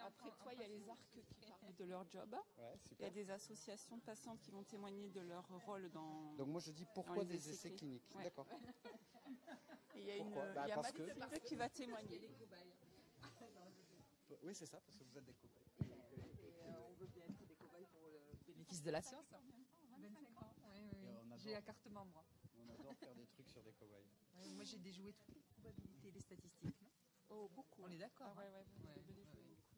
Après toi, il y a les arcs qui parlent de leur job. Ouais, Il y a des associations de patientes qui vont témoigner de leur rôle dans. Donc moi je dis pourquoi les des essais cliniques. Ouais. D'accord. Et il y a, Pourquoi il y a parce que... Mathilde qui va témoigner. Oui, c'est ça, parce que vous êtes des cobayes. On veut bien être des cobayes pour le bénéfice de la science. 25 ans, oui. J'ai la carte membre. On adore faire des trucs sur des cobayes. Moi, j'ai déjoué toutes les probabilités, les statistiques. Non Oh, beaucoup. On est d'accord. Ah, ouais, vous devez les jouer, du coup.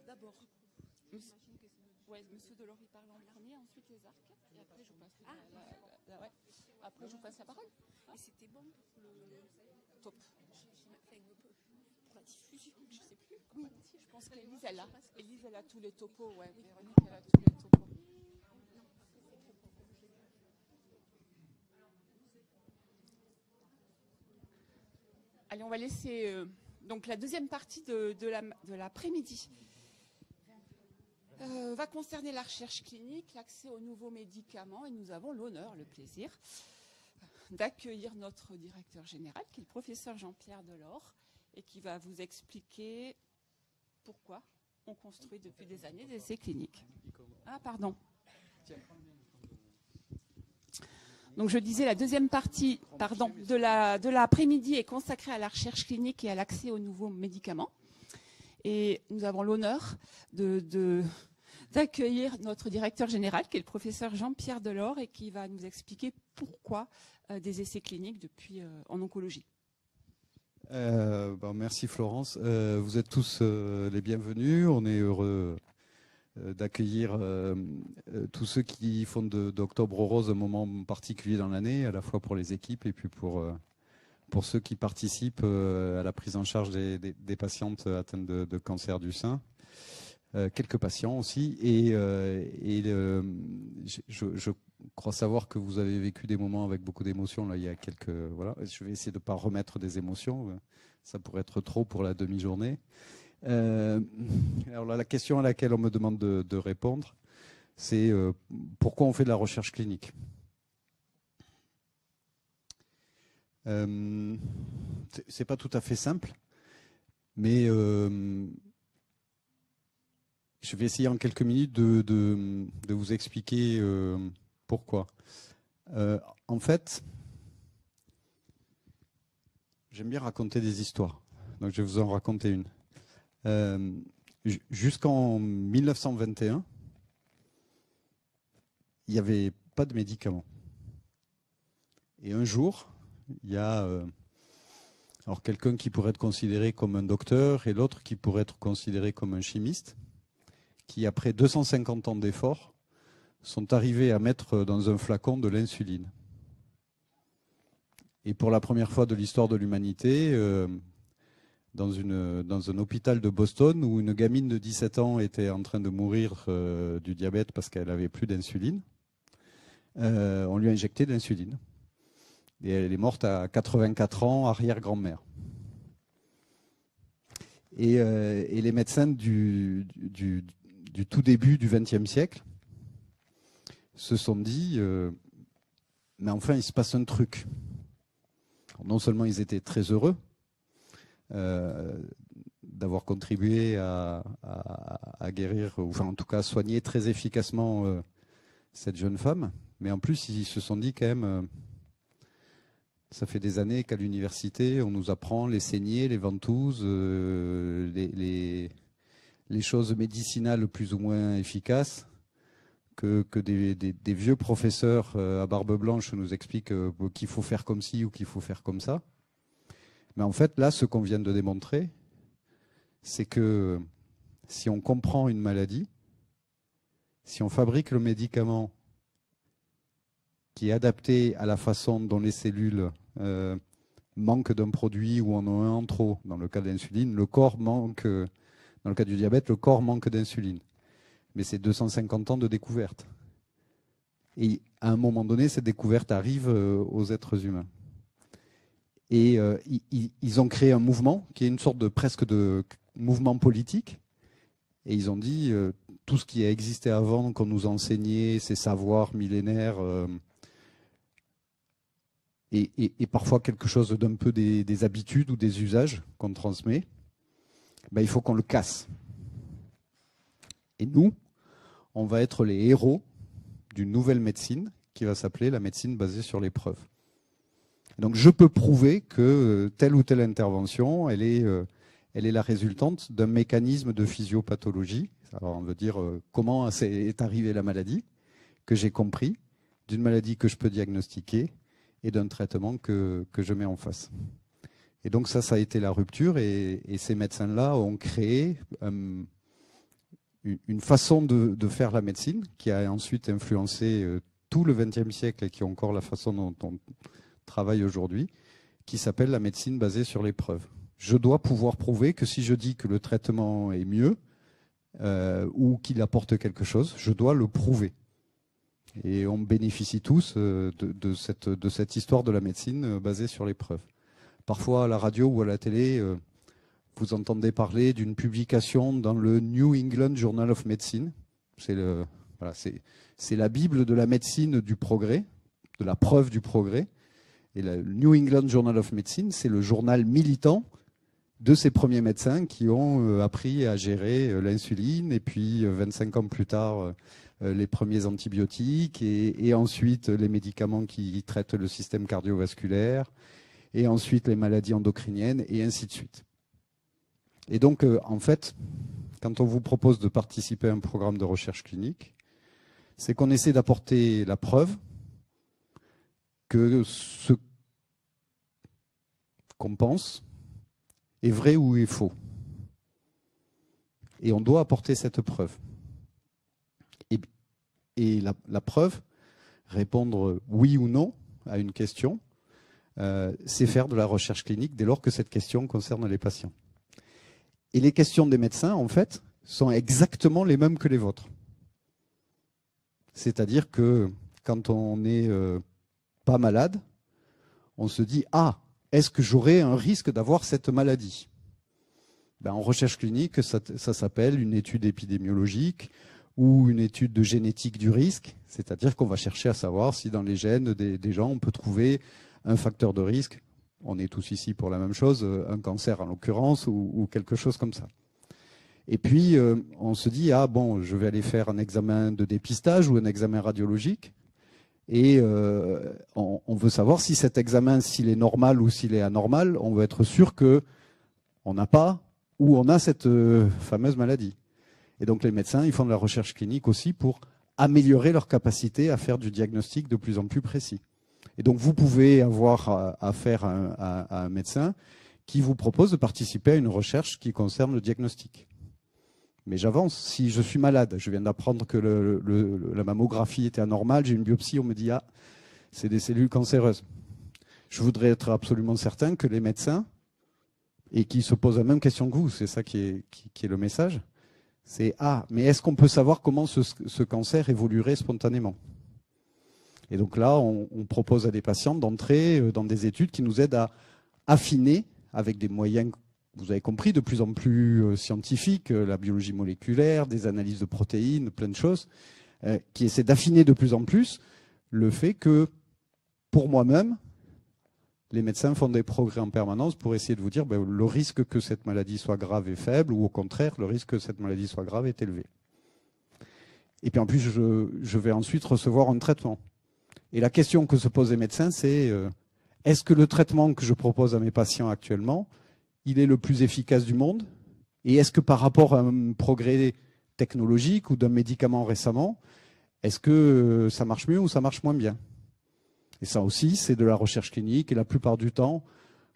D'abord, monsieur Delory parle en dernier, ensuite les arcs, et après je vous passe après je vous passe la parole. Et c'était bon pour le Top. pour la diffusion, je sais plus. Oui, je pense qu'Élise elle a tous les topos, ouais. Véronique elle a tous les topos. Allez, on va laisser donc la deuxième partie de l'après-midi. Va concerner la recherche clinique, l'accès aux nouveaux médicaments, et nous avons l'honneur, le plaisir d'accueillir notre directeur général, qui est le professeur Jean-Pierre Delors, et qui va vous expliquer pourquoi on construit depuis des années des essais cliniques. Ah, pardon. Donc je disais, la deuxième partie de l'après-midi est consacrée à la recherche clinique et à l'accès aux nouveaux médicaments. Et nous avons l'honneur d'accueillir notre directeur général, qui est le professeur Jean-Pierre Delors, et qui va nous expliquer pourquoi des essais cliniques en oncologie. Merci Florence. Vous êtes tous les bienvenus. On est heureux d'accueillir tous ceux qui font d'Octobre Rose un moment particulier dans l'année, à la fois pour les équipes et puis pour ceux qui participent à la prise en charge des patientes atteintes de cancer du sein. Quelques patients aussi. Et je crois savoir que vous avez vécu des moments avec beaucoup d'émotions. Là, il y a quelques... Voilà. Je vais essayer de ne pas remettre des émotions. Ça pourrait être trop pour la demi-journée. Alors là, la question à laquelle on me demande de répondre, c'est pourquoi on fait de la recherche clinique. C'est pas tout à fait simple, mais je vais essayer en quelques minutes de vous expliquer pourquoi. En fait, j'aime bien raconter des histoires, donc je vais vous en raconter une. Jusqu'en 1921, il n'y avait pas de médicaments. Et un jour, il y a alors quelqu'un qui pourrait être considéré comme un docteur et l'autre qui pourrait être considéré comme un chimiste, qui, après 250 ans d'efforts, sont arrivés à mettre dans un flacon de l'insuline. Et pour la première fois de l'histoire de l'humanité, dans un hôpital de Boston, où une gamine de 17 ans était en train de mourir du diabète parce qu'elle n'avait plus d'insuline, on lui a injecté de l'insuline. Et elle est morte à 84 ans, arrière-grand-mère. Et les médecins du tout début du XXe siècle se sont dit mais enfin il se passe un truc. Alors, non seulement ils étaient très heureux d'avoir contribué à guérir, ou enfin en tout cas soigner très efficacement cette jeune femme, mais en plus ils se sont dit quand même ça fait des années qu'à l'université on nous apprend les saignées, les ventouses, les choses médicinales plus ou moins efficaces, que des vieux professeurs à barbe blanche nous expliquent qu'il faut faire comme ci ou qu'il faut faire comme ça. Mais en fait, là, ce qu'on vient de démontrer, c'est que si on comprend une maladie, si on fabrique le médicament qui est adapté à la façon dont les cellules manquent d'un produit ou en ont un en trop, dans le cas de l'insuline, le corps manque... Dans le cas du diabète, le corps manque d'insuline. Mais c'est 250 ans de découverte. Et à un moment donné, cette découverte arrive aux êtres humains. Et ils ont créé un mouvement qui est une sorte de presque de mouvement politique. Et ils ont dit, tout ce qui a existé avant, qu'on nous enseignait, ces savoirs millénaires, et parfois quelque chose d'un peu des habitudes ou des usages qu'on transmet, ben, il faut qu'on le casse. Et nous, on va être les héros d'une nouvelle médecine qui va s'appeler la médecine basée sur les preuves. Donc je peux prouver que telle ou telle intervention, elle est la résultante d'un mécanisme de physiopathologie. Alors on veut dire comment est arrivée la maladie, que j'ai compris, d'une maladie que je peux diagnostiquer et d'un traitement que je mets en face. Et donc ça a été la rupture et ces médecins-là ont créé une façon de faire la médecine qui a ensuite influencé tout le XXe siècle et qui est encore la façon dont on travaille aujourd'hui, qui s'appelle la médecine basée sur les preuves. Je dois pouvoir prouver que si je dis que le traitement est mieux ou qu'il apporte quelque chose, je dois le prouver. Et on bénéficie tous de cette histoire de la médecine basée sur les preuves. Parfois à la radio ou à la télé, vous entendez parler d'une publication dans le New England Journal of Medicine. C'est la Bible de la médecine du progrès, de la preuve du progrès. Et le New England Journal of Medicine, c'est le journal militant de ces premiers médecins qui ont appris à gérer l'insuline et puis 25 ans plus tard les premiers antibiotiques et ensuite les médicaments qui traitent le système cardiovasculaire et ensuite les maladies endocriniennes et ainsi de suite. Et donc en fait, quand on vous propose de participer à un programme de recherche clinique, c'est qu'on essaie d'apporter la preuve que ce qu'on pense est vrai ou est faux. Et on doit apporter cette preuve. Et la preuve, répondre oui ou non à une question, c'est faire de la recherche clinique dès lors que cette question concerne les patients. Et les questions des médecins, en fait, sont exactement les mêmes que les vôtres. C'est-à-dire que quand on n'est pas malade, on se dit « Ah, est-ce que j'aurai un risque d'avoir cette maladie ?» Ben, en recherche clinique, ça s'appelle une étude épidémiologique ou une étude de génétique du risque, c'est-à-dire qu'on va chercher à savoir si dans les gènes des gens, on peut trouver un facteur de risque. On est tous ici pour la même chose, un cancer en l'occurrence, ou quelque chose comme ça. Et puis, on se dit, ah bon, je vais aller faire un examen de dépistage ou un examen radiologique, et on veut savoir si cet examen, s'il est normal ou s'il est anormal, on veut être sûr qu'on n'a pas ou on a cette fameuse maladie. Et donc les médecins, ils font de la recherche clinique aussi pour améliorer leur capacité à faire du diagnostic de plus en plus précis. Et donc vous pouvez avoir affaire à un médecin qui vous propose de participer à une recherche qui concerne le diagnostic. Mais j'avance, si je suis malade, je viens d'apprendre que la mammographie était anormale, j'ai une biopsie, on me dit « Ah, c'est des cellules cancéreuses ». Je voudrais être absolument certain que les médecins, et qui se posent la même question que vous, c'est ça qui est le message, c'est « Ah, mais est-ce qu'on peut savoir comment ce cancer évoluerait spontanément ?» Et donc là, on propose à des patients d'entrer dans des études qui nous aident à affiner, avec des moyens, vous avez compris, de plus en plus scientifiques, la biologie moléculaire, des analyses de protéines, plein de choses, qui essaient d'affiner de plus en plus le fait que, pour moi-même, les médecins font des progrès en permanence pour essayer de vous dire le risque que cette maladie soit grave est faible, ou au contraire, le risque que cette maladie soit grave est élevé. Et puis en plus, je vais ensuite recevoir un traitement. Et la question que se posent les médecins, c'est est-ce que le traitement que je propose à mes patients actuellement, il est le plus efficace du monde? Et est-ce que par rapport à un progrès technologique ou d'un médicament récemment, est-ce que ça marche mieux ou ça marche moins bien? Et ça aussi, c'est de la recherche clinique. Et la plupart du temps,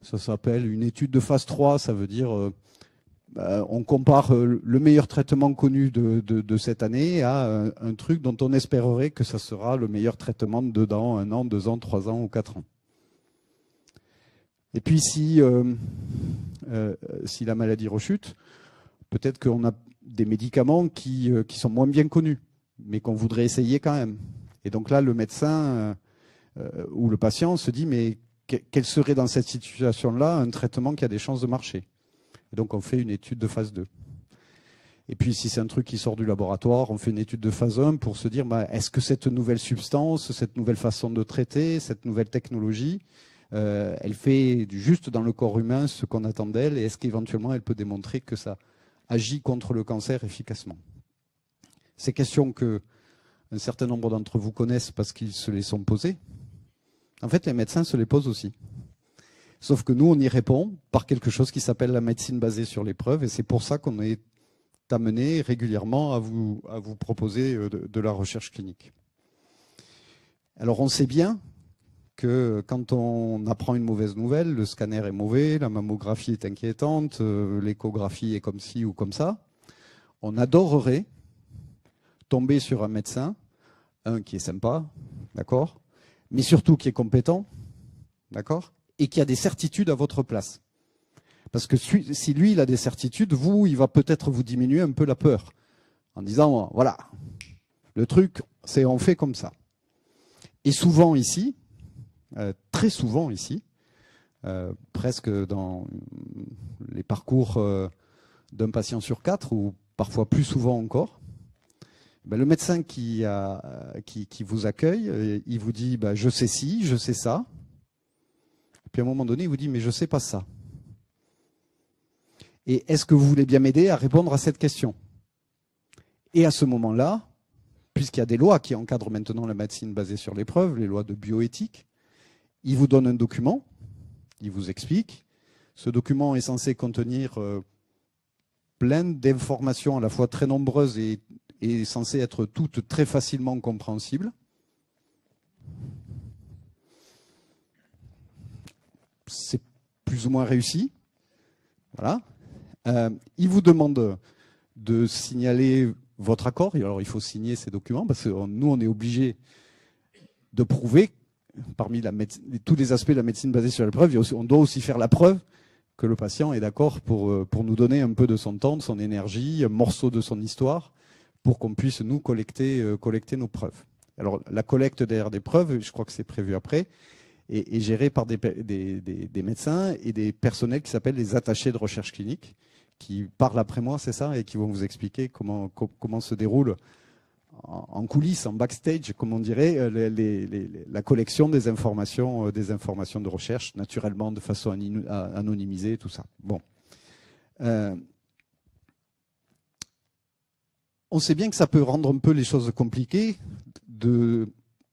ça s'appelle une étude de phase 3. Ça veut dire on compare le meilleur traitement connu de cette année à un truc dont on espérerait que ça sera le meilleur traitement dans 1 an, 2 ans, 3 ans ou 4 ans. Et puis si la maladie rechute, peut-être qu'on a des médicaments qui sont moins bien connus, mais qu'on voudrait essayer quand même. Et donc là, le médecin ou le patient se dit, mais quel serait dans cette situation-là un traitement qui a des chances de marcher? Et donc on fait une étude de phase 2. Et puis si c'est un truc qui sort du laboratoire, on fait une étude de phase 1 pour se dire est-ce que cette nouvelle substance, cette nouvelle façon de traiter, cette nouvelle technologie, elle fait juste dans le corps humain ce qu'on attend d'elle, et est-ce qu'éventuellement elle peut démontrer que ça agit contre le cancer efficacement. Ces questions que un certain nombre d'entre vous connaissent parce qu'ils se les sont posées, en fait les médecins se les posent aussi. Sauf que nous on y répond par quelque chose qui s'appelle la médecine basée sur les preuves, et c'est pour ça qu'on est amené régulièrement à vous proposer de la recherche clinique. Alors on sait bien que quand on apprend une mauvaise nouvelle, le scanner est mauvais, la mammographie est inquiétante, l'échographie est comme ci ou comme ça, on adorerait tomber sur un médecin, qui est sympa, d'accord, mais surtout qui est compétent, d'accord, et qui a des certitudes à votre place. Parce que si lui, il a des certitudes, il va peut-être vous diminuer un peu la peur. En disant, voilà, le truc, c'est on fait comme ça. Et souvent ici, très souvent ici, presque dans les parcours d'un patient sur 4, ou parfois plus souvent encore, le médecin qui vous accueille, il vous dit, je sais ci, je sais ça. Et puis à un moment donné, il vous dit, mais je sais pas ça. Et est-ce que vous voulez bien m'aider à répondre à cette question? Et à ce moment-là, puisqu'il y a des lois qui encadrent maintenant la médecine basée sur les preuves, les lois de bioéthique, il vous donne un document, il vous explique. Ce document est censé contenir plein d'informations à la fois très nombreuses et censées être toutes très facilement compréhensibles. C'est plus ou moins réussi. Voilà. Il vous demande de signaler votre accord. Et alors, il faut signer ces documents parce que nous, on est obligé de prouver, parmi tous les aspects de la médecine basée sur les preuves, on doit aussi faire la preuve que le patient est d'accord pour nous donner un peu de son temps, de son énergie, un morceau de son histoire, pour qu'on puisse, nous, collecter nos preuves. Alors, la collecte derrière des preuves, je crois que c'est prévu après, est gérée par des médecins et des personnels qui s'appellent les attachés de recherche clinique, qui parlent après moi, c'est ça, et qui vont vous expliquer comment se déroule en coulisses, en backstage, comme on dirait, la collection des informations de recherche, naturellement, de façon anonymisée, tout ça. Bon. On sait bien que ça peut rendre un peu les choses compliquées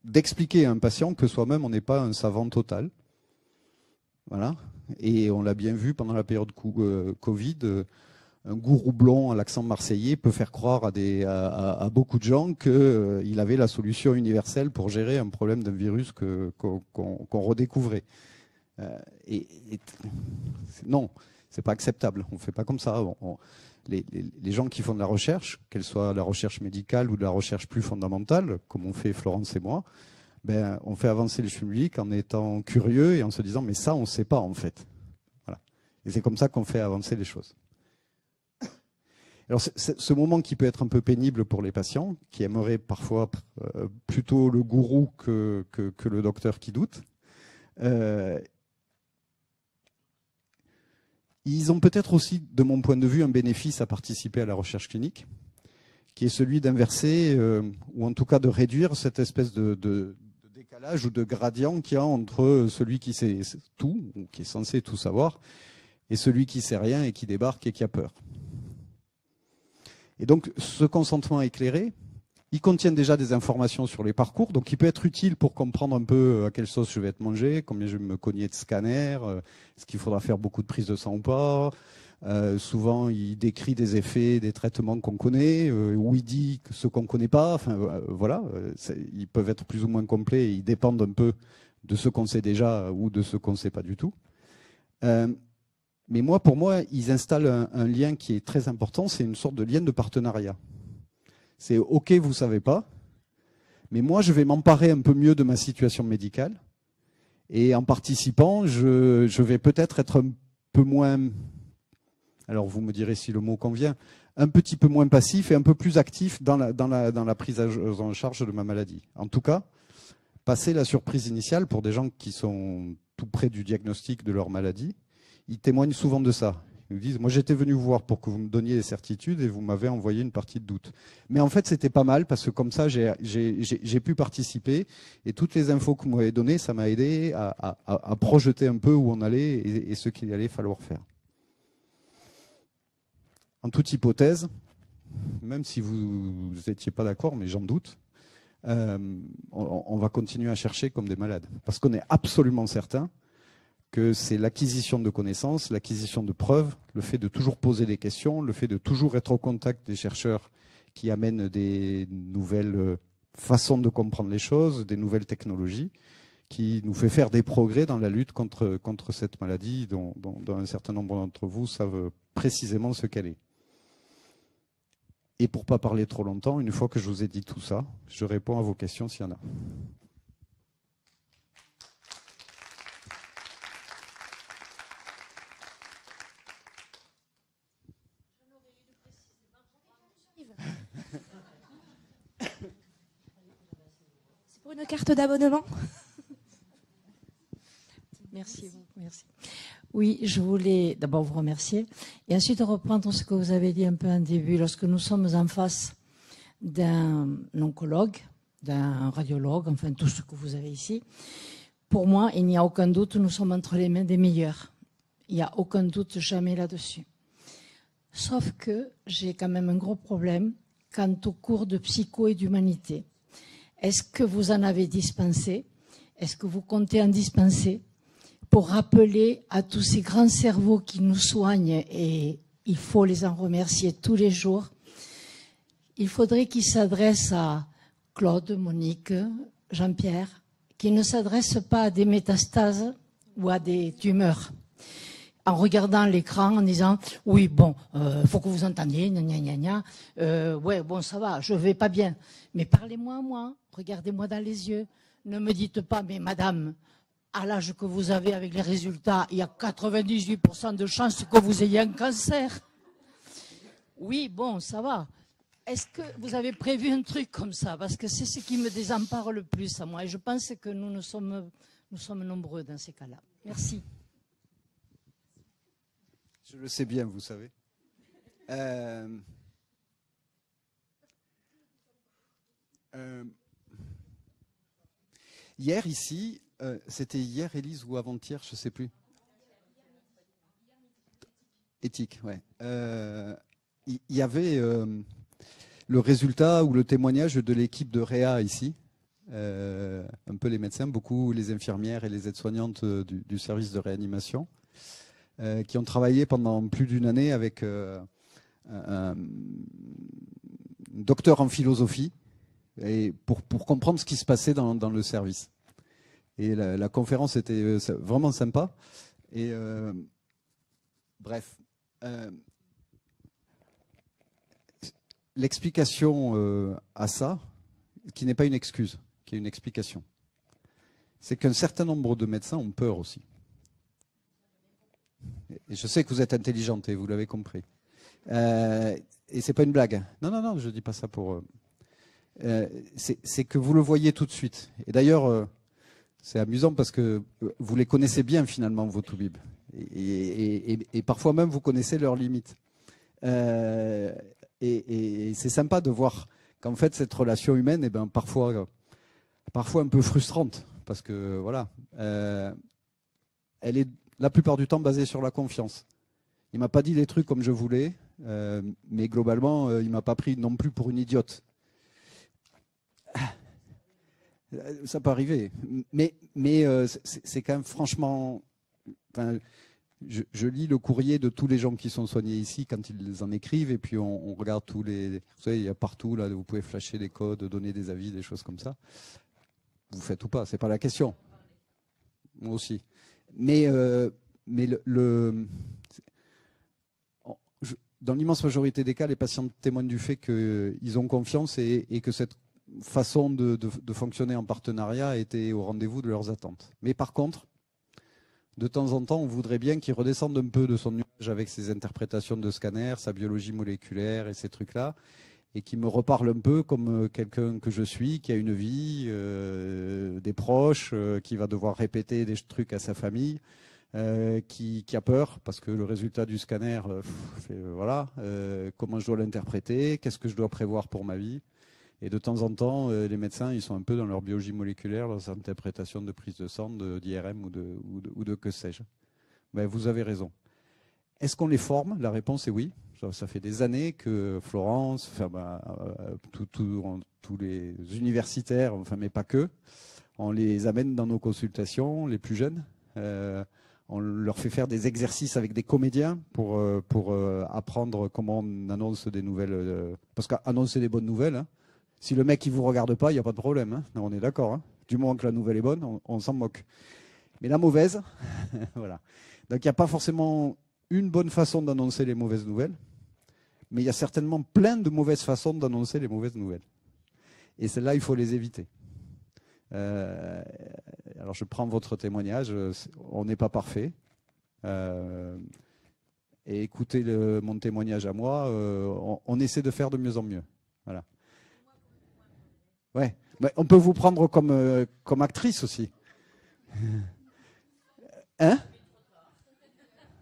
d'expliquer à un patient que soi-même, on n'est pas un savant total. Voilà. Et on l'a bien vu pendant la période Covid, un gourou blond à l'accent marseillais peut faire croire à beaucoup de gens qu'il avait la solution universelle pour gérer un problème d'un virus qu'on redécouvrait. Non, c'est pas acceptable. On fait pas comme ça. Les gens qui font de la recherche, qu'elle soit la recherche médicale ou de la recherche plus fondamentale, comme on fait Florence et moi, on fait avancer le public en étant curieux et en se disant mais ça on ne sait pas en fait. Voilà. Et c'est comme ça qu'on fait avancer les choses. Alors ce moment qui peut être un peu pénible pour les patients, qui aimeraient parfois plutôt le gourou que le docteur qui doute, ils ont peut-être aussi, de mon point de vue, un bénéfice à participer à la recherche clinique, qui est celui d'inverser, ou en tout cas de réduire cette espèce de décalage ou de gradient qu'il y a entre celui qui sait tout, ou qui est censé tout savoir, et celui qui sait rien et qui débarque et qui a peur. Et donc, ce consentement éclairé, il contient déjà des informations sur les parcours, donc il peut être utile pour comprendre un peu à quelle sauce je vais être mangé, combien je vais me cogner de scanner, est-ce qu'il faudra faire beaucoup de prises de sang ou pas. Souvent, il décrit des effets, des traitements qu'on connaît, ou il dit ce qu'on ne connaît pas. Enfin, voilà, ils peuvent être plus ou moins complets, ils dépendent un peu de ce qu'on sait déjà ou de ce qu'on ne sait pas du tout. Mais pour moi, ils installent un lien qui est très important, c'est une sorte de lien de partenariat. C'est OK, vous ne savez pas, mais moi, je vais m'emparer un peu mieux de ma situation médicale. Et en participant, je vais peut-être être un peu moins, alors vous me direz si le mot convient, un petit peu moins passif et un peu plus actif dans la prise en charge de ma maladie. En tout cas, passer la surprise initiale pour des gens qui sont tout près du diagnostic de leur maladie, ils témoignent souvent de ça. Ils nous disent, moi j'étais venu vous voir pour que vous me donniez des certitudes et vous m'avez envoyé une partie de doute. Mais en fait, c'était pas mal parce que comme ça, j'ai pu participer et toutes les infos que vous m'avez données, ça m'a aidé à projeter un peu où on allait et ce qu'il allait falloir faire. En toute hypothèse, même si vous n'étiez pas d'accord, mais j'en doute, on va continuer à chercher comme des malades. Parce qu'on est absolument certain que c'est l'acquisition de connaissances, l'acquisition de preuves, le fait de toujours poser des questions, le fait de toujours être au contact des chercheurs qui amènent des nouvelles façons de comprendre les choses, des nouvelles technologies, qui nous fait faire des progrès dans la lutte contre cette maladie dont un certain nombre d'entre vous savent précisément ce qu'elle est. Et pour ne pas parler trop longtemps, une fois que je vous ai dit tout ça, je réponds à vos questions s'il y en a. C'est pour une carte d'abonnement. Merci. Oui, je voulais d'abord vous remercier et ensuite reprendre ce que vous avez dit un peu en début. Lorsque nous sommes en face d'un oncologue, d'un radiologue, enfin tout ce que vous avez ici, pour moi, il n'y a aucun doute, nous sommes entre les mains des meilleurs. Il n'y a aucun doute jamais là-dessus. Sauf que j'ai quand même un gros problème quant aux cours de psycho et d'humanité. Est-ce que vous en avez dispensé? Est-ce que vous comptez en dispenser pour rappeler à tous ces grands cerveaux qui nous soignent, et il faut les en remercier tous les jours, il faudrait qu'ils s'adressent à Claude, Monique, Jean-Pierre, qu'ils ne s'adressent pas à des métastases ou à des tumeurs, en regardant l'écran, en disant « oui, bon, faut que vous entendiez, gna gna gna gna, ouais, bon, ça va, je vais pas bien, mais parlez-moi à moi, regardez-moi dans les yeux, ne me dites pas « mais madame, à l'âge que vous avez avec les résultats, il y a 98% de chances que vous ayez un cancer. » Oui, bon, ça va. Est-ce que vous avez prévu un truc comme ça? Parce que c'est ce qui me désempare le plus à moi. Et je pense que nous sommes nombreux dans ces cas-là. Merci. Je le sais bien, vous savez. Hier, ici, c'était hier, Élise, ou avant-hier, je ne sais plus. Éthique, ouais. Il y avait le résultat ou le témoignage de l'équipe de Réa ici. Un peu les médecins, beaucoup les infirmières et les aides-soignantes du service de réanimation, qui ont travaillé pendant plus d'une année avec un docteur en philosophie et pour comprendre ce qui se passait dans le service. Et la conférence était vraiment sympa. Et bref, l'explication à ça, qui n'est pas une excuse, qui est une explication, c'est qu'un certain nombre de médecins ont peur aussi. Et je sais que vous êtes intelligente et vous l'avez compris. Et c'est pas une blague. Non, je dis pas ça pour. C'est que vous le voyez tout de suite. Et d'ailleurs, c'est amusant parce que vous les connaissez bien finalement, vos toubibs. Et parfois même, vous connaissez leurs limites. Et c'est sympa de voir qu'en fait, cette relation humaine, eh ben, parfois un peu frustrante. Parce que, voilà, elle est la plupart du temps basée sur la confiance. Il ne m'a pas dit les trucs comme je voulais, mais globalement, il ne m'a pas pris non plus pour une idiote. Ça peut arriver. Mais c'est quand même franchement... Enfin, je lis le courrier de tous les gens qui sont soignés ici quand ils en écrivent, et puis on regarde tous les... Vous savez, il y a partout, là, vous pouvez flasher des codes, donner des avis, des choses comme ça. Vous faites ou pas, c'est pas la question. Moi aussi. Mais dans l'immense majorité des cas, les patients témoignent du fait qu'ils ont confiance et que cette façon de fonctionner en partenariat était au rendez-vous de leurs attentes. Mais par contre, de temps en temps, on voudrait bien qu'ils redescendent un peu de son nuage avec ses interprétations de scanner, sa biologie moléculaire et ces trucs-là, et qui me reparle un peu comme quelqu'un que je suis, qui a une vie, des proches, qui va devoir répéter des trucs à sa famille, qui a peur parce que le résultat du scanner, voilà, comment je dois l'interpréter, qu'est-ce que je dois prévoir pour ma vie. Et de temps en temps, les médecins, ils sont un peu dans leur biologie moléculaire, leurs interprétations de prise de sang, d'IRM ou de que sais-je. Ben, vous avez raison. Est-ce qu'on les forme? La réponse est oui. Ça fait des années que Florence, tous les universitaires, enfin, mais pas que, on les amène dans nos consultations, les plus jeunes. On leur fait faire des exercices avec des comédiens pour apprendre comment on annonce des nouvelles. Parce qu'annoncer des bonnes nouvelles, hein, si le mec ne vous regarde pas, il n'y a pas de problème. Hein, on est d'accord. Hein, du moment que la nouvelle est bonne, on s'en moque. Mais la mauvaise, voilà. Donc il n'y a pas forcément une bonne façon d'annoncer les mauvaises nouvelles, mais il y a certainement plein de mauvaises façons d'annoncer les mauvaises nouvelles. Et celles-là, il faut les éviter. Alors je prends votre témoignage, on n'est pas parfait. Et écoutez mon témoignage à moi, on essaie de faire de mieux en mieux. Voilà. Ouais. Mais on peut vous prendre comme actrice aussi. Hein?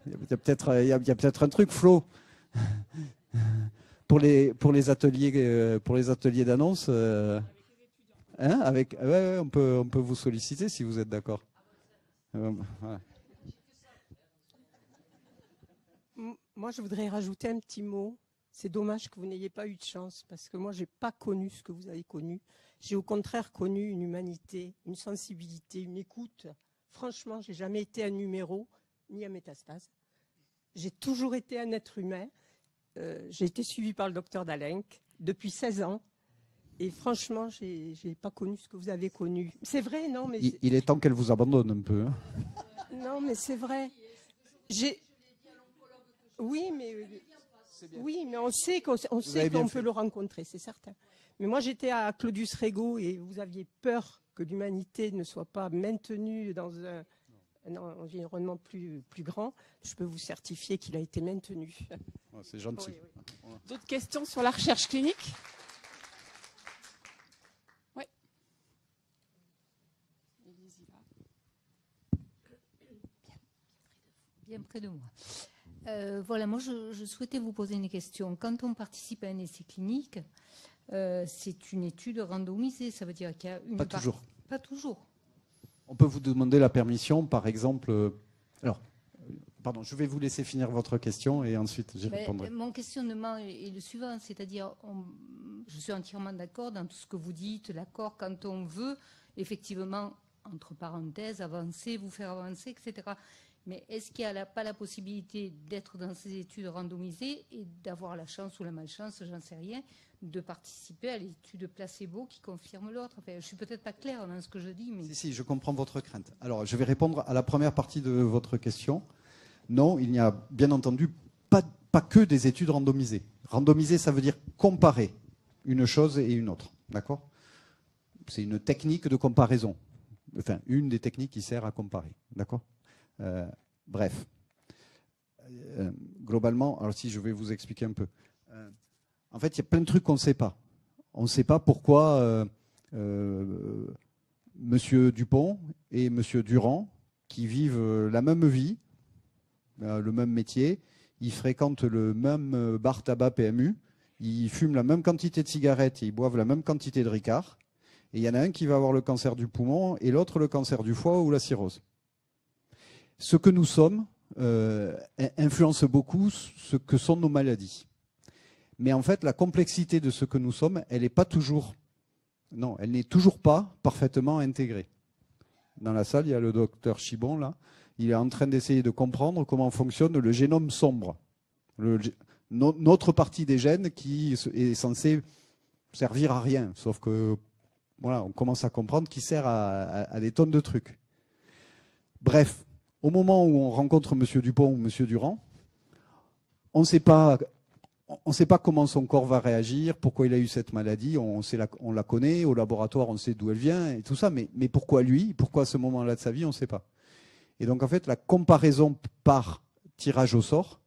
Il y a peut-être un truc, Flo. Pour les ateliers d'annonce. Hein, ouais, on peut vous solliciter si vous êtes d'accord. Ouais. Moi, je voudrais rajouter un petit mot. C'est dommage que vous n'ayez pas eu de chance, parce que moi, je n'ai pas connu ce que vous avez connu. J'ai au contraire connu une humanité, une sensibilité, une écoute. Franchement, je n'ai jamais été un numéro, ni un métastase. J'ai toujours été un être humain. J'ai été suivie par le docteur Dalenc depuis 16 ans. Et franchement, je n'ai pas connu ce que vous avez connu. C'est vrai, non mais il est temps qu'elle vous abandonne un peu. Hein. Non, mais c'est vrai. Oui, mais on sait qu'on peut le rencontrer, c'est certain. Mais moi, j'étais à Claudius Regaud et vous aviez peur que l'humanité ne soit pas maintenue dans un environnement plus grand. Je peux vous certifier qu'il a été maintenu. Oh, c'est gentil. Oui. D'autres questions sur la recherche clinique? Oui. Bien près de moi. Voilà, moi je souhaitais vous poser une question. Quand on participe à un essai clinique, c'est une étude randomisée. Ça veut dire qu'il y a une Pas toujours. Pas toujours. On peut vous demander la permission, par exemple. Alors, pardon, je vais vous laisser finir votre question et ensuite j'y répondrai. Mon questionnement est le suivant, c'est-à-dire, je suis entièrement d'accord dans tout ce que vous dites, d'accord, quand on veut effectivement, entre parenthèses, avancer, vous faire avancer, etc. Mais est-ce qu'il n'y a pas la possibilité d'être dans ces études randomisées et d'avoir la chance ou la malchance, j'en sais rien, de participer à l'étude placebo qui confirme l'autre? Enfin, je ne suis peut-être pas claire dans ce que je dis. Mais... Si, je comprends votre crainte. Alors, je vais répondre à la première partie de votre question. Non, il n'y a bien entendu pas que des études randomisées. Randomiser, ça veut dire comparer une chose et une autre. D'accord? C'est une technique de comparaison. Enfin, une des techniques qui sert à comparer. D'accord? Bref. Globalement, alors si je vais vous expliquer un peu. En fait, il y a plein de trucs qu'on ne sait pas. On ne sait pas pourquoi Monsieur Dupont et Monsieur Durand, qui vivent la même vie, le même métier, ils fréquentent le même bar tabac PMU, ils fument la même quantité de cigarettes et ils boivent la même quantité de Ricard. Et il y en a un qui va avoir le cancer du poumon et l'autre le cancer du foie ou la cirrhose. Ce que nous sommes influence beaucoup ce que sont nos maladies. Mais en fait, la complexité de ce que nous sommes, elle n'est pas toujours, non, elle n'est toujours pas parfaitement intégrée. Dans la salle, il y a le docteur Chibon, là. Il est en train d'essayer de comprendre comment fonctionne le génome sombre. Notre partie des gènes qui est censée servir à rien. Sauf que, voilà, on commence à comprendre qu'il sert à des tonnes de trucs. Bref, au moment où on rencontre M. Dupont ou M. Durand, on ne sait pas comment son corps va réagir, pourquoi il a eu cette maladie, on la connaît, au laboratoire on sait d'où elle vient et tout ça, mais pourquoi lui, pourquoi à ce moment-là de sa vie, on ne sait pas. Et donc en fait, la comparaison par tirage au sort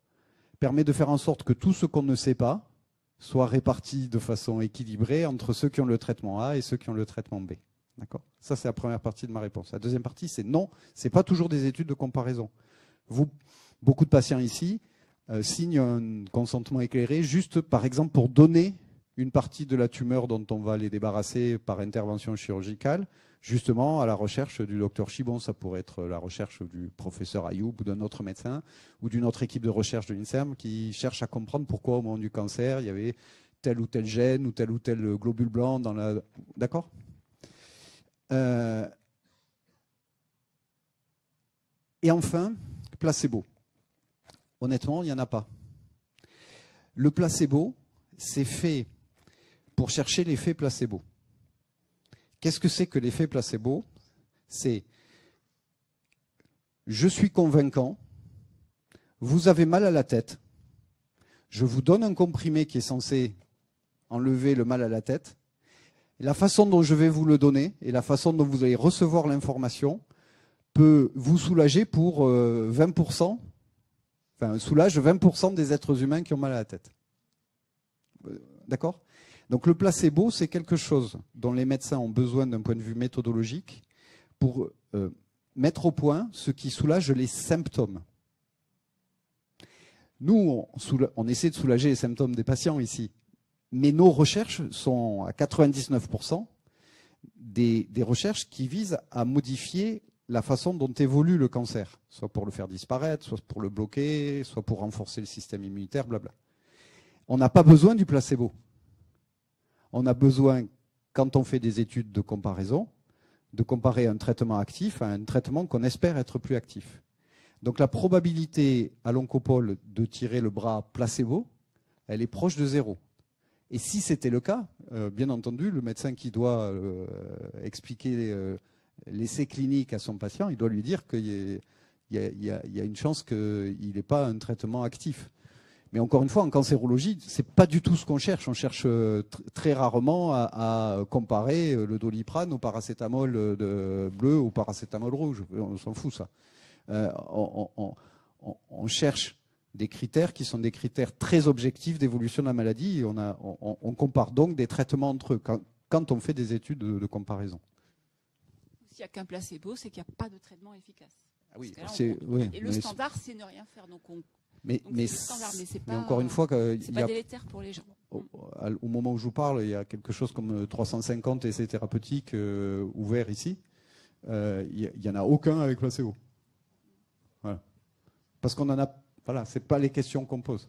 permet de faire en sorte que tout ce qu'on ne sait pas soit réparti de façon équilibrée entre ceux qui ont le traitement A et ceux qui ont le traitement B. D'accord ? Ça, c'est la première partie de ma réponse. La deuxième partie, c'est non, ce n'est pas toujours des études de comparaison. beaucoup de patients ici signent un consentement éclairé juste, par exemple, pour donner une partie de la tumeur dont on va les débarrasser par intervention chirurgicale, justement à la recherche du docteur Chibon. Ça pourrait être la recherche du professeur Ayoub ou d'un autre médecin ou d'une autre équipe de recherche de l'INSERM qui cherche à comprendre pourquoi au moment du cancer, il y avait tel ou tel gène ou tel globule blanc dans la... D'accord ? Et enfin, placebo. Honnêtement, il n'y en a pas. Le placebo, c'est fait pour chercher l'effet placebo. Qu'est-ce que c'est que l'effet placebo? C'est je suis convaincant, vous avez mal à la tête, je vous donne un comprimé qui est censé enlever le mal à la tête, et la façon dont je vais vous le donner et la façon dont vous allez recevoir l'information peut vous soulager pour 20%, enfin soulage 20% des êtres humains qui ont mal à la tête. D'accord ? Donc le placebo, c'est quelque chose dont les médecins ont besoin d'un point de vue méthodologique pour mettre au point ce qui soulage les symptômes. Nous, on essaie de soulager les symptômes des patients ici, mais nos recherches sont à 99% des recherches qui visent à modifier la façon dont évolue le cancer, soit pour le faire disparaître, soit pour le bloquer, soit pour renforcer le système immunitaire, blabla. On n'a pas besoin du placebo. On a besoin, quand on fait des études de comparaison, de comparer un traitement actif à un traitement qu'on espère être plus actif. Donc la probabilité à l'oncopole de tirer le bras placebo, elle est proche de 0. Et si c'était le cas, bien entendu, le médecin qui doit expliquer l'essai clinique à son patient, il doit lui dire qu'il y a une chance qu'il n'ait pas un traitement actif. Mais encore une fois, en cancérologie, c'est pas du tout ce qu'on cherche. On cherche très rarement à comparer le Doliprane au paracétamol bleu ou au paracétamol rouge. On s'en fout, ça. On cherche des critères qui sont des critères très objectifs d'évolution de la maladie. Et on compare donc des traitements entre eux quand on fait des études de comparaison. S'il n'y a qu'un placebo, c'est qu'il n'y a pas de traitement efficace. Ah oui, oui, et le standard, c'est ne rien faire. Donc mais c'est pas, encore une fois, c'est pas délétère pour les gens. Au moment où je vous parle, il y a quelque chose comme 350 essais thérapeutiques ouverts ici. Il n'y en a aucun avec placebo. Voilà. Parce qu'on en a... Voilà, ce n'est pas les questions qu'on pose.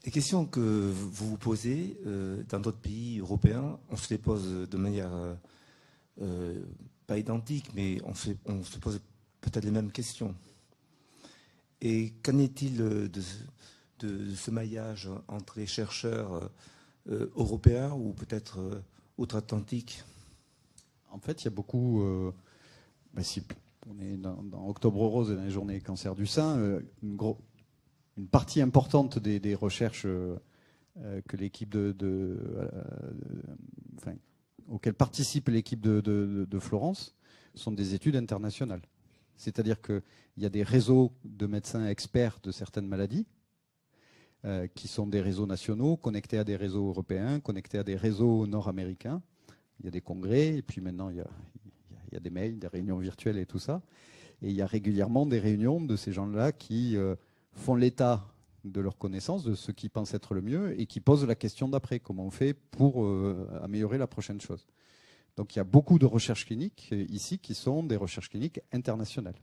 Les questions que vous vous posez dans d'autres pays européens, on se les pose de manière pas identique, mais on se pose peut-être les mêmes questions. Et qu'en est-il de ce maillage entre les chercheurs européens ou peut-être outre-Atlantique? En fait, il y a beaucoup... si on est dans Octobre Rose et dans les journées cancer du sein, une partie importante des recherches que l'équipe auxquelles participe l'équipe de Florence sont des études internationales. C'est-à-dire qu'il y a des réseaux de médecins experts de certaines maladies qui sont des réseaux nationaux, connectés à des réseaux européens, connectés à des réseaux nord-américains. Il y a des congrès, et puis maintenant il y a des mails, des réunions virtuelles et tout ça. Et il y a régulièrement des réunions de ces gens-là qui font l'état de leurs connaissances, de ce qu'ils pensent être le mieux, et qui posent la question d'après, comment on fait pour améliorer la prochaine chose. Donc il y a beaucoup de recherches cliniques ici qui sont des recherches cliniques internationales.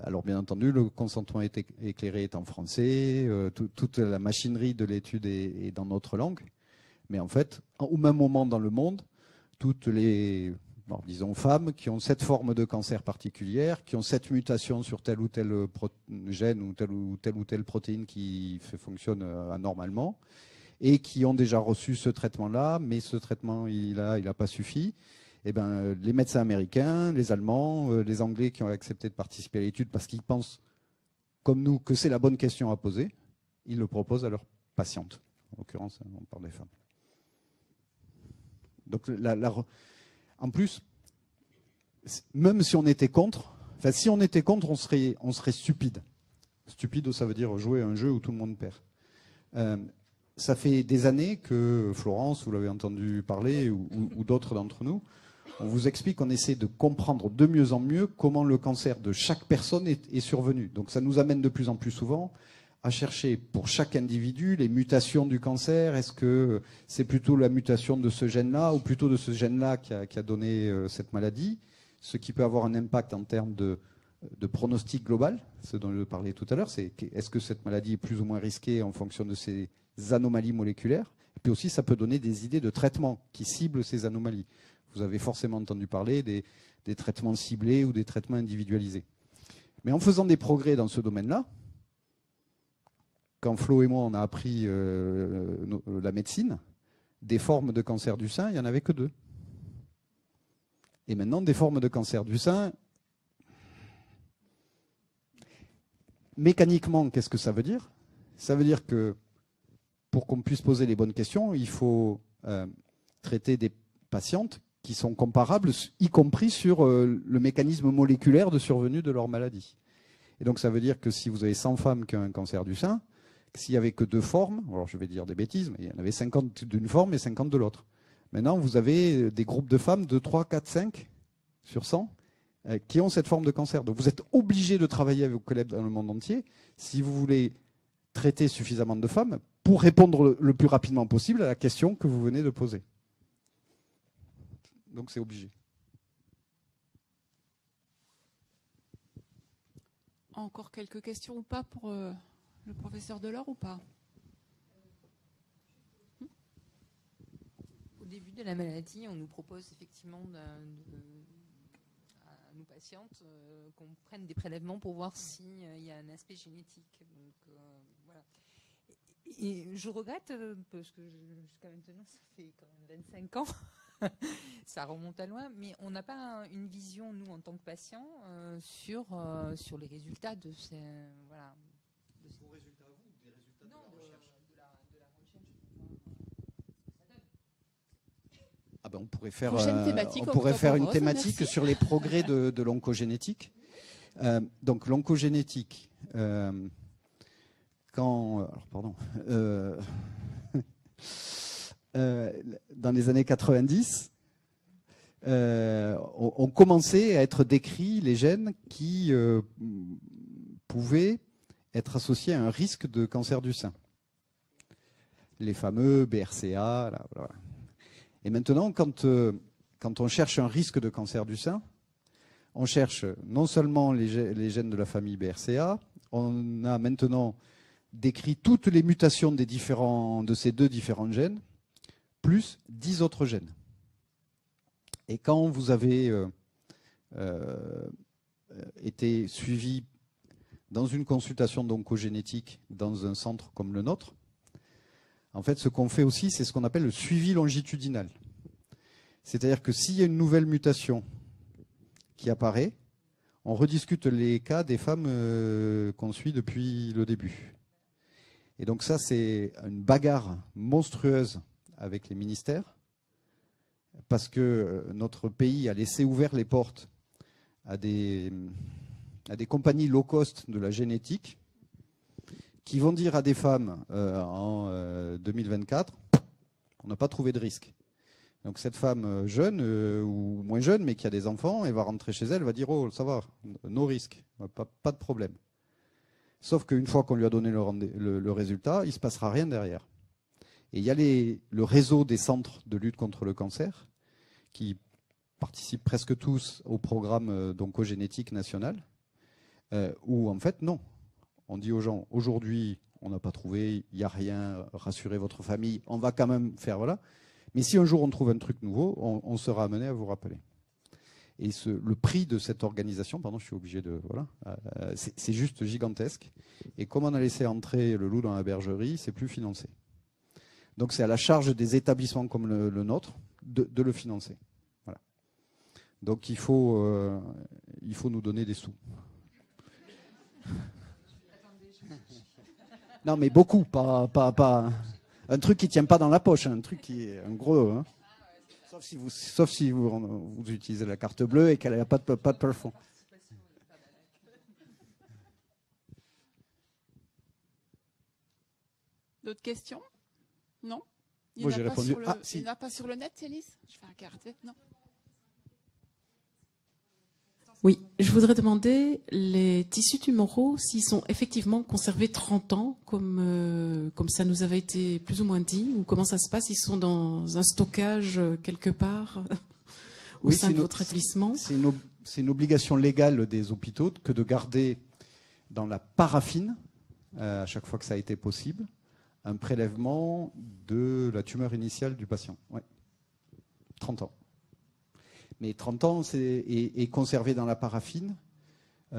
Alors bien entendu, le consentement éclairé est en français, toute la machinerie de l'étude est dans notre langue, mais en fait, au même moment dans le monde, toutes les, disons, femmes qui ont cette forme de cancer particulière, qui ont cette mutation sur tel ou tel gène ou telle protéine qui fonctionne anormalement, et qui ont déjà reçu ce traitement-là, mais ce traitement, il n'a pas suffi. Eh ben, les médecins américains, les Allemands, les Anglais qui ont accepté de participer à l'étude parce qu'ils pensent, comme nous, que c'est la bonne question à poser, ils le proposent à leurs patientes. En l'occurrence, on parle des femmes. Donc, en plus, même si on était contre, si on était contre, on serait stupide. Stupide, ça veut dire jouer à un jeu où tout le monde perd. ça fait des années que Florence, vous l'avez entendu parler, ou d'autres d'entre nous, on vous explique qu'on essaie de comprendre de mieux en mieux comment le cancer de chaque personne est survenu. Donc ça nous amène de plus en plus souvent à chercher pour chaque individu les mutations du cancer. Est-ce que c'est plutôt la mutation de ce gène-là ou plutôt de ce gène-là qui a donné cette maladie, ce qui peut avoir un impact en termes de pronostic global, ce dont je parlais tout à l'heure, c'est est-ce que cette maladie est plus ou moins risquée en fonction de ces anomalies moléculaires. Et puis aussi, ça peut donner des idées de traitements qui ciblent ces anomalies. Vous avez forcément entendu parler des traitements ciblés ou des traitements individualisés. Mais en faisant des progrès dans ce domaine-là, quand Flo et moi on a appris la médecine, des formes de cancer du sein, il n'y en avait que 2. Et maintenant, des formes de cancer du sein, mécaniquement, qu'est-ce que ça veut dire? Ça veut dire que pour qu'on puisse poser les bonnes questions, il faut traiter des patientes qui sont comparables, y compris sur le mécanisme moléculaire de survenue de leur maladie. Et donc ça veut dire que si vous avez 100 femmes qui ont un cancer du sein, s'il n'y avait que 2 formes, alors je vais dire des bêtises, mais il y en avait 50 d'une forme et 50 de l'autre. Maintenant, vous avez des groupes de femmes de 3, 4, 5 sur 100 qui ont cette forme de cancer. Donc vous êtes obligé de travailler avec vos collègues dans le monde entier si vous voulez traiter suffisamment de femmes pour répondre le plus rapidement possible à la question que vous venez de poser. Donc c'est obligé. Encore quelques questions ou pas pour le professeur Delors ou pas? Au début de la maladie, on nous propose effectivement à nos patientes qu'on prenne des prélèvements pour voir s'il y a un aspect génétique. Donc, voilà. Et je regrette, parce que jusqu'à maintenant, ça fait quand même 25 ans, ça remonte à loin, mais on n'a pas une vision, nous, en tant que patients, sur les résultats de ces... Voilà. Vos résultats, vous, des résultats non, de la recherche. De la recherche, ça donne. Ah ben on pourrait faire, une thématique sur les progrès de l'oncogénétique. Donc l'oncogénétique, dans les années 90, on commençait à être décrits les gènes qui pouvaient être associés à un risque de cancer du sein. Les fameux BRCA. Là, voilà. Et maintenant, quand on cherche un risque de cancer du sein, on cherche non seulement les gènes de la famille BRCA, on a maintenant décrit toutes les mutations de ces 2 différents gènes, plus 10 autres gènes. Et quand vous avez été suivi dans une consultation d'oncogénétique dans un centre comme le nôtre, en fait, ce qu'on fait aussi, c'est ce qu'on appelle le suivi longitudinal. C'est-à-dire que s'il y a une nouvelle mutation qui apparaît, on rediscute les cas des femmes qu'on suit depuis le début. Et donc ça, c'est une bagarre monstrueuse avec les ministères, parce que notre pays a laissé ouvert les portes à des compagnies low cost de la génétique qui vont dire à des femmes en 2024, on n'a pas trouvé de risque. Donc cette femme jeune ou moins jeune, mais qui a des enfants, elle va rentrer chez elle, elle va dire, oh ça va, no risque, pas de problème. Sauf qu'une fois qu'on lui a donné le résultat, il ne se passera rien derrière. Et il y a le réseau des centres de lutte contre le cancer qui participent presque tous au programme d'oncogénétique national, où en fait non. On dit aux gens, aujourd'hui, on n'a pas trouvé, il n'y a rien, rassurez votre famille, on va quand même faire, voilà. Mais si un jour on trouve un truc nouveau, on sera amené à vous rappeler. Et le prix de cette organisation, pardon, je suis obligé de... Voilà, c'est juste gigantesque. Et comme on a laissé entrer le loup dans la bergerie, c'est plus financé. Donc c'est à la charge des établissements comme le nôtre de le financer. Voilà. Donc il faut nous donner des sous. Non, mais beaucoup, pas un truc qui ne tient pas dans la poche, un truc qui est un gros. Hein. Sauf si vous utilisez la carte bleue et qu'elle n'a pas de plafond. D'autres questions? Non. Moi, j'ai répondu. Il n'a pas sur le net, Élise? Je vais regarder. Non. Oui, je voudrais demander les tissus tumoraux s'ils sont effectivement conservés 30 ans, comme ça nous avait été plus ou moins dit, ou comment ça se passe? Ils sont dans un stockage quelque part au sein de votre établissement? C'est une obligation légale des hôpitaux que de garder dans la paraffine, à chaque fois que ça a été possible, un prélèvement de la tumeur initiale du patient. Ouais. 30 ans. Mais 30 ans est conservé dans la paraffine. C'est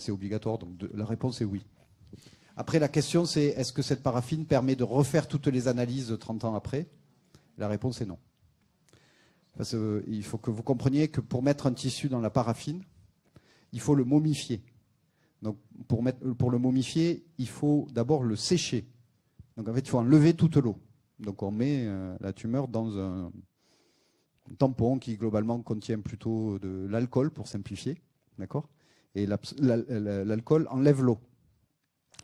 obligatoire, donc la réponse est oui. Après, la question c'est, est-ce que cette paraffine permet de refaire toutes les analyses 30 ans après? La réponse est non. Parce qu'il faut que vous compreniez que pour mettre un tissu dans la paraffine, il faut le momifier. Donc pour le momifier, il faut d'abord le sécher. Donc en fait, il faut enlever toute l'eau. Donc on met la tumeur dans un tampon qui globalement contient plutôt de l'alcool, pour simplifier, d'accord? Et l'alcool enlève l'eau.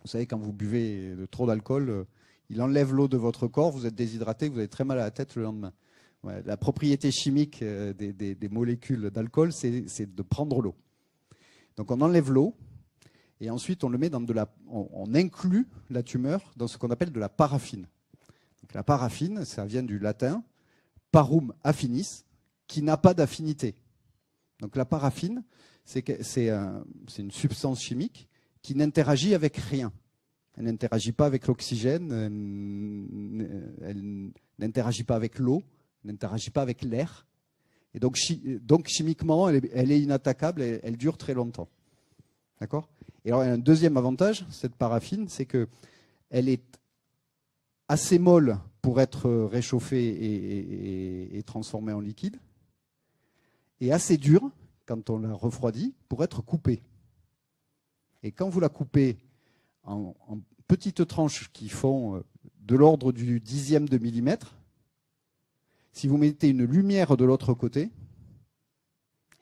Vous savez, quand vous buvez trop d'alcool, il enlève l'eau de votre corps, vous êtes déshydraté, vous avez très mal à la tête le lendemain. Ouais, la propriété chimique des molécules d'alcool, c'est de prendre l'eau. Donc on enlève l'eau et ensuite on le met dans on inclut la tumeur dans ce qu'on appelle de la paraffine. Donc la paraffine, ça vient du latin parum affinis, qui n'a pas d'affinité. Donc la paraffine, c'est une substance chimique qui n'interagit avec rien. Elle n'interagit pas avec l'oxygène, elle n'interagit pas avec l'eau, elle n'interagit pas avec l'air. Et donc chimiquement, elle est inattaquable, elle dure très longtemps. D'accord? Et alors, il y a un deuxième avantage, cette paraffine, c'est qu'elle est assez molle pour être réchauffée et transformée en liquide, et assez dure, quand on la refroidit, pour être coupée. Et quand vous la coupez en petites tranches qui font de l'ordre du 10e de millimètre, si vous mettez une lumière de l'autre côté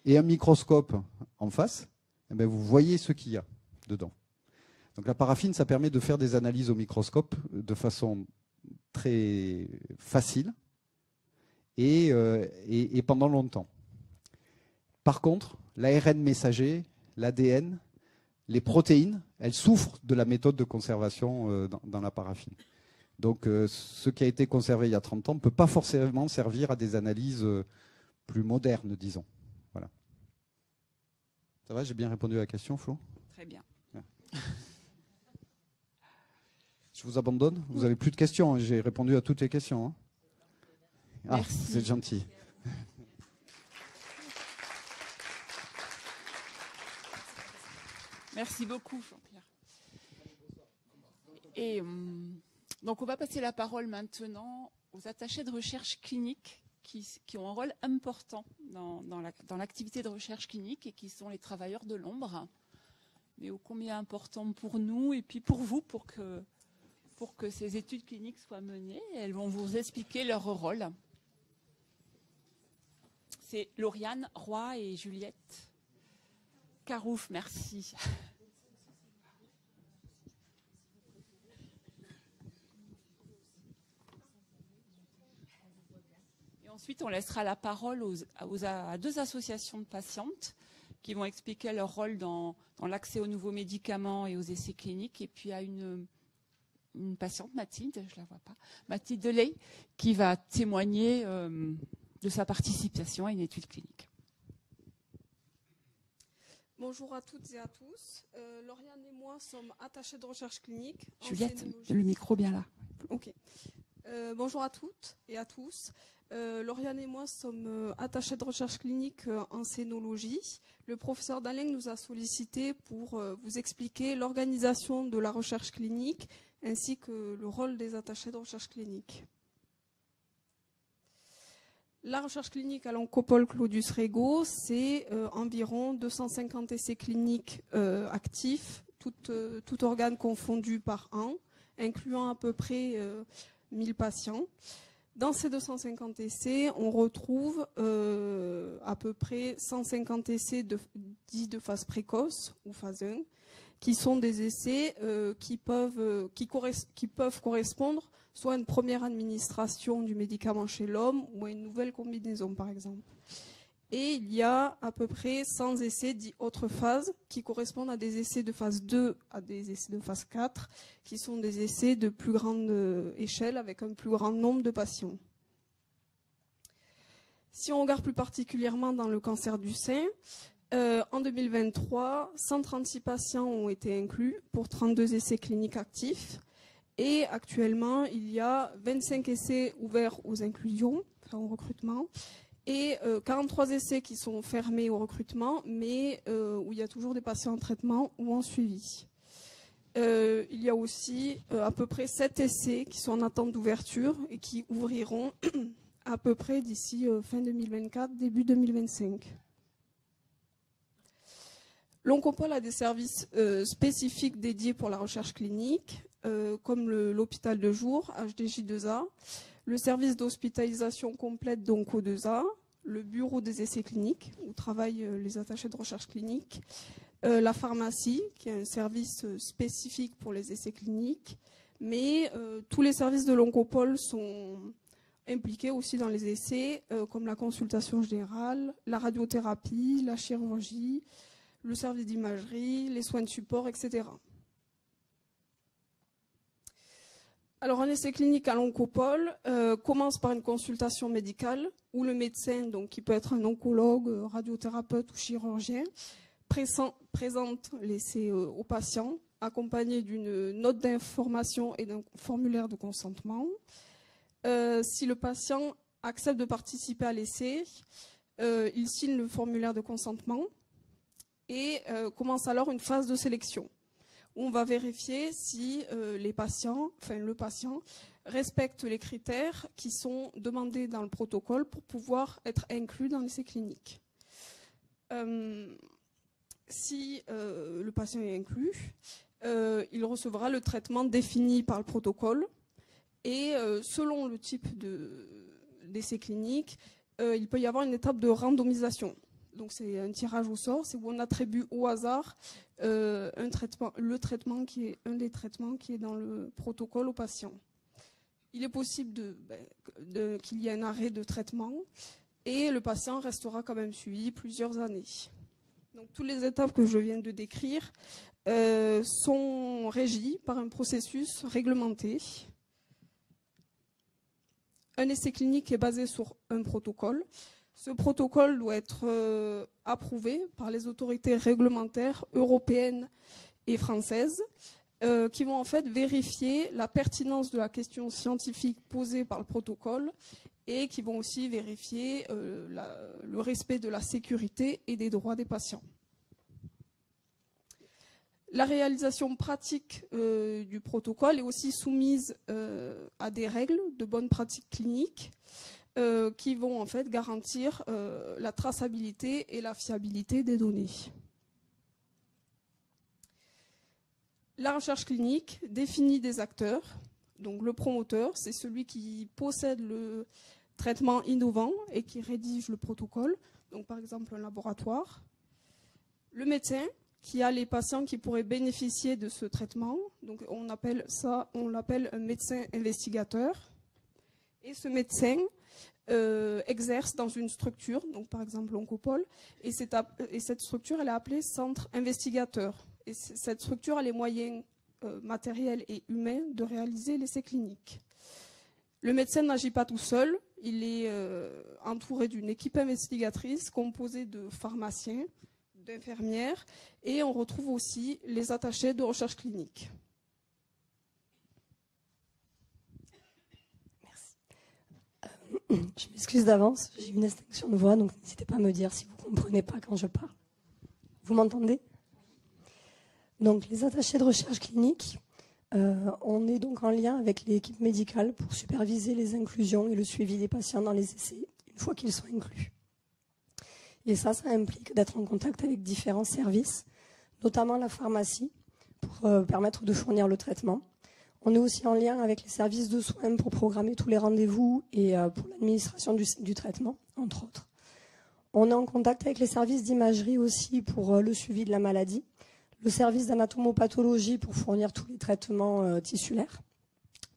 et un microscope en face, eh bien vous voyez ce qu'il y a dedans. Donc la paraffine, ça permet de faire des analyses au microscope de façon très facile et pendant longtemps. Par contre, l'ARN messager, l'ADN, les protéines, elles souffrent de la méthode de conservation dans la paraffine. Donc ce qui a été conservé il y a 30 ans ne peut pas forcément servir à des analyses plus modernes, disons. Voilà. Ça va, j'ai bien répondu à la question, Flo? Très bien. Je vous abandonne. Vous n'avez plus de questions. J'ai répondu à toutes les questions. Hein. Ah, c'est gentil. Merci beaucoup, Jean-Pierre. Et donc, on va passer la parole maintenant aux attachés de recherche clinique qui ont un rôle important dans l'activité de recherche clinique et qui sont les travailleurs de l'ombre. Mais ô combien important pour nous et puis pour vous, pour que ces études cliniques soient menées. Elles vont vous expliquer leur rôle. C'est Lauriane, Roy et Juliette Carouf, merci. Et ensuite, on laissera la parole à deux associations de patientes qui vont expliquer leur rôle dans l'accès aux nouveaux médicaments et aux essais cliniques. Et puis à une patiente, Mathilde, je ne la vois pas, Mathilde Delay, qui va témoigner de sa participation à une étude clinique. Bonjour à toutes et à tous. Lauriane et moi sommes attachés de recherche clinique. Juliette, le micro bien là. Ok. Bonjour à toutes et à tous. Lauriane et moi sommes attachés de recherche clinique en scénologie. Le professeur Daleng nous a sollicité pour vous expliquer l'organisation de la recherche clinique ainsi que le rôle des attachés de recherche clinique. La recherche clinique à l'Oncopole Claudius Regaud, c'est environ 250 essais cliniques actifs, tout organe confondu par an, incluant à peu près 1000 patients. Dans ces 250 essais, on retrouve à peu près 150 essais dits de phase précoce ou phase 1, qui sont des essais qui peuvent correspondre soit à une première administration du médicament chez l'homme ou à une nouvelle combinaison, par exemple. Et il y a à peu près 100 essais dits autres phases qui correspondent à des essais de phase 2 à des essais de phase 4, qui sont des essais de plus grande échelle avec un plus grand nombre de patients. Si on regarde plus particulièrement dans le cancer du sein, en 2023, 136 patients ont été inclus pour 32 essais cliniques actifs. Et actuellement, il y a 25 essais ouverts aux inclusions, enfin au recrutement, et 43 essais qui sont fermés au recrutement, mais où il y a toujours des patients en traitement ou en suivi. Il y a aussi à peu près 7 essais qui sont en attente d'ouverture et qui ouvriront à peu près d'ici fin 2024, début 2025. L'Oncopole a des services spécifiques dédiés pour la recherche clinique, comme l'hôpital de jour, HDJ2A, le service d'hospitalisation complète d'Onco2A, le bureau des essais cliniques, où travaillent les attachés de recherche clinique, la pharmacie, qui est un service spécifique pour les essais cliniques, mais tous les services de l'Oncopole sont impliqués aussi dans les essais, comme la consultation générale, la radiothérapie, la chirurgie, le service d'imagerie, les soins de support, etc. Alors, un essai clinique à l'Oncopole commence par une consultation médicale où le médecin, donc, qui peut être un oncologue, radiothérapeute ou chirurgien, présente l'essai au patient, accompagné d'une note d'information et d'un formulaire de consentement. Si le patient accepte de participer à l'essai, il signe le formulaire de consentement et commence alors une phase de sélection. On va vérifier si le patient respecte les critères qui sont demandés dans le protocole pour pouvoir être inclus dans l'essai clinique. Si le patient est inclus, il recevra le traitement défini par le protocole et selon le type d'essai clinique, il peut y avoir une étape de randomisation. Donc c'est un tirage au sort, c'est où on attribue au hasard un traitement qui est un des traitements qui est dans le protocole au patient. Il est possible qu'il y ait un arrêt de traitement et le patient restera quand même suivi plusieurs années. Donc toutes les étapes que je viens de décrire sont régies par un processus réglementé. Un essai clinique est basé sur un protocole. Ce protocole doit être approuvé par les autorités réglementaires européennes et françaises qui vont en fait vérifier la pertinence de la question scientifique posée par le protocole et qui vont aussi vérifier le respect de la sécurité et des droits des patients. La réalisation pratique du protocole est aussi soumise à des règles de bonne pratique clinique qui vont en fait garantir la traçabilité et la fiabilité des données. La recherche clinique définit des acteurs. Donc le promoteur, c'est celui qui possède le traitement innovant et qui rédige le protocole. Donc par exemple un laboratoire. Le médecin, qui a les patients qui pourraient bénéficier de ce traitement. Donc on l'appelle un médecin investigateur. Et ce médecin exerce dans une structure, donc par exemple l'Oncopole, et cette structure elle est appelée centre investigateur. Et cette structure a les moyens matériels et humains de réaliser l'essai clinique. Le médecin n'agit pas tout seul, il est entouré d'une équipe investigatrice composée de pharmaciens, d'infirmières, et on retrouve aussi les attachés de recherche clinique. Je m'excuse d'avance, j'ai une extinction de voix, donc n'hésitez pas à me dire si vous ne comprenez pas quand je parle. Vous m'entendez? Donc, les attachés de recherche clinique, on est donc en lien avec l'équipe médicale pour superviser les inclusions et le suivi des patients dans les essais, une fois qu'ils sont inclus. Et ça implique d'être en contact avec différents services, notamment la pharmacie, pour permettre de fournir le traitement. On est aussi en lien avec les services de soins pour programmer tous les rendez-vous et pour l'administration du traitement, entre autres. On est en contact avec les services d'imagerie aussi pour le suivi de la maladie, le service d'anatomopathologie pour fournir tous les traitements tissulaires,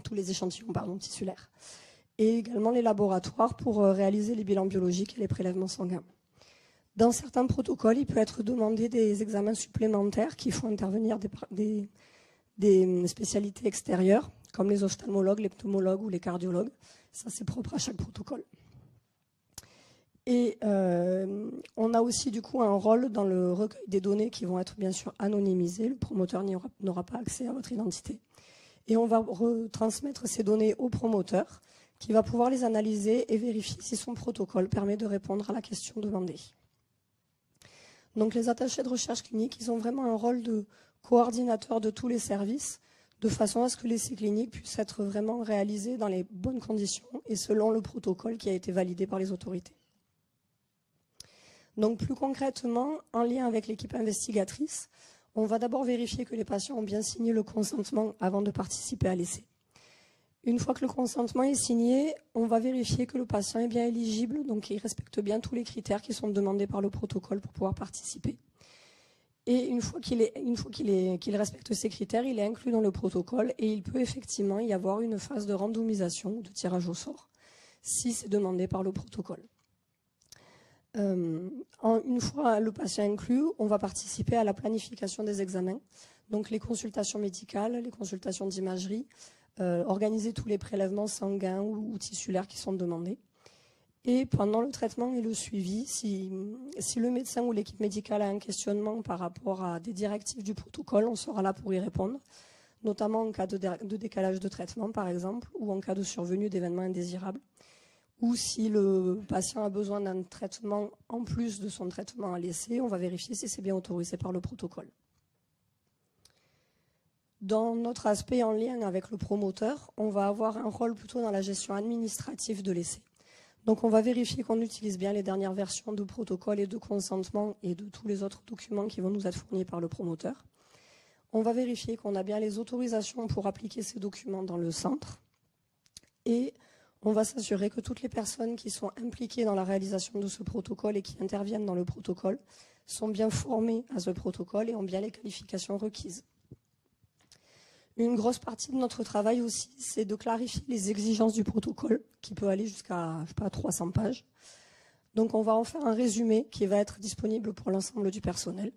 tous les échantillons tissulaires, et également les laboratoires pour réaliser les bilans biologiques et les prélèvements sanguins. Dans certains protocoles, il peut être demandé des examens supplémentaires qui font intervenir des spécialités extérieures, comme les ophtalmologues, les pneumologues ou les cardiologues. Ça, c'est propre à chaque protocole. Et on a aussi du coup un rôle dans le recueil des données qui vont être bien sûr anonymisées. Le promoteur n'aura pas accès à votre identité. Et on va retransmettre ces données au promoteur qui va pouvoir les analyser et vérifier si son protocole permet de répondre à la question demandée. Donc les attachés de recherche clinique, ils ont vraiment un rôle de coordinateur de tous les services, de façon à ce que l'essai clinique puisse être vraiment réalisé dans les bonnes conditions et selon le protocole qui a été validé par les autorités. Donc plus concrètement, en lien avec l'équipe investigatrice, on va d'abord vérifier que les patients ont bien signé le consentement avant de participer à l'essai. Une fois que le consentement est signé, on va vérifier que le patient est bien éligible, donc qu'il respecte bien tous les critères qui sont demandés par le protocole pour pouvoir participer. Et une fois qu'il respecte ces critères, il est inclus dans le protocole et il peut effectivement y avoir une phase de randomisation ou de tirage au sort, si c'est demandé par le protocole. Une fois le patient inclus, on va participer à la planification des examens, donc les consultations médicales, les consultations d'imagerie, organiser tous les prélèvements sanguins ou tissulaires qui sont demandés. Et pendant le traitement et le suivi, si le médecin ou l'équipe médicale a un questionnement par rapport à des directives du protocole, on sera là pour y répondre, notamment en cas de décalage de traitement par exemple, ou en cas de survenue d'événements indésirables, ou si le patient a besoin d'un traitement en plus de son traitement à l'essai, on va vérifier si c'est bien autorisé par le protocole. Dans notre aspect en lien avec le promoteur, on va avoir un rôle plutôt dans la gestion administrative de l'essai. Donc on va vérifier qu'on utilise bien les dernières versions de protocole et de consentement et de tous les autres documents qui vont nous être fournis par le promoteur. On va vérifier qu'on a bien les autorisations pour appliquer ces documents dans le centre. Et on va s'assurer que toutes les personnes qui sont impliquées dans la réalisation de ce protocole et qui interviennent dans le protocole sont bien formées à ce protocole et ont bien les qualifications requises. Une grosse partie de notre travail aussi, c'est de clarifier les exigences du protocole, qui peut aller jusqu'à 300 pages. Donc on va en faire un résumé qui va être disponible pour l'ensemble du personnel.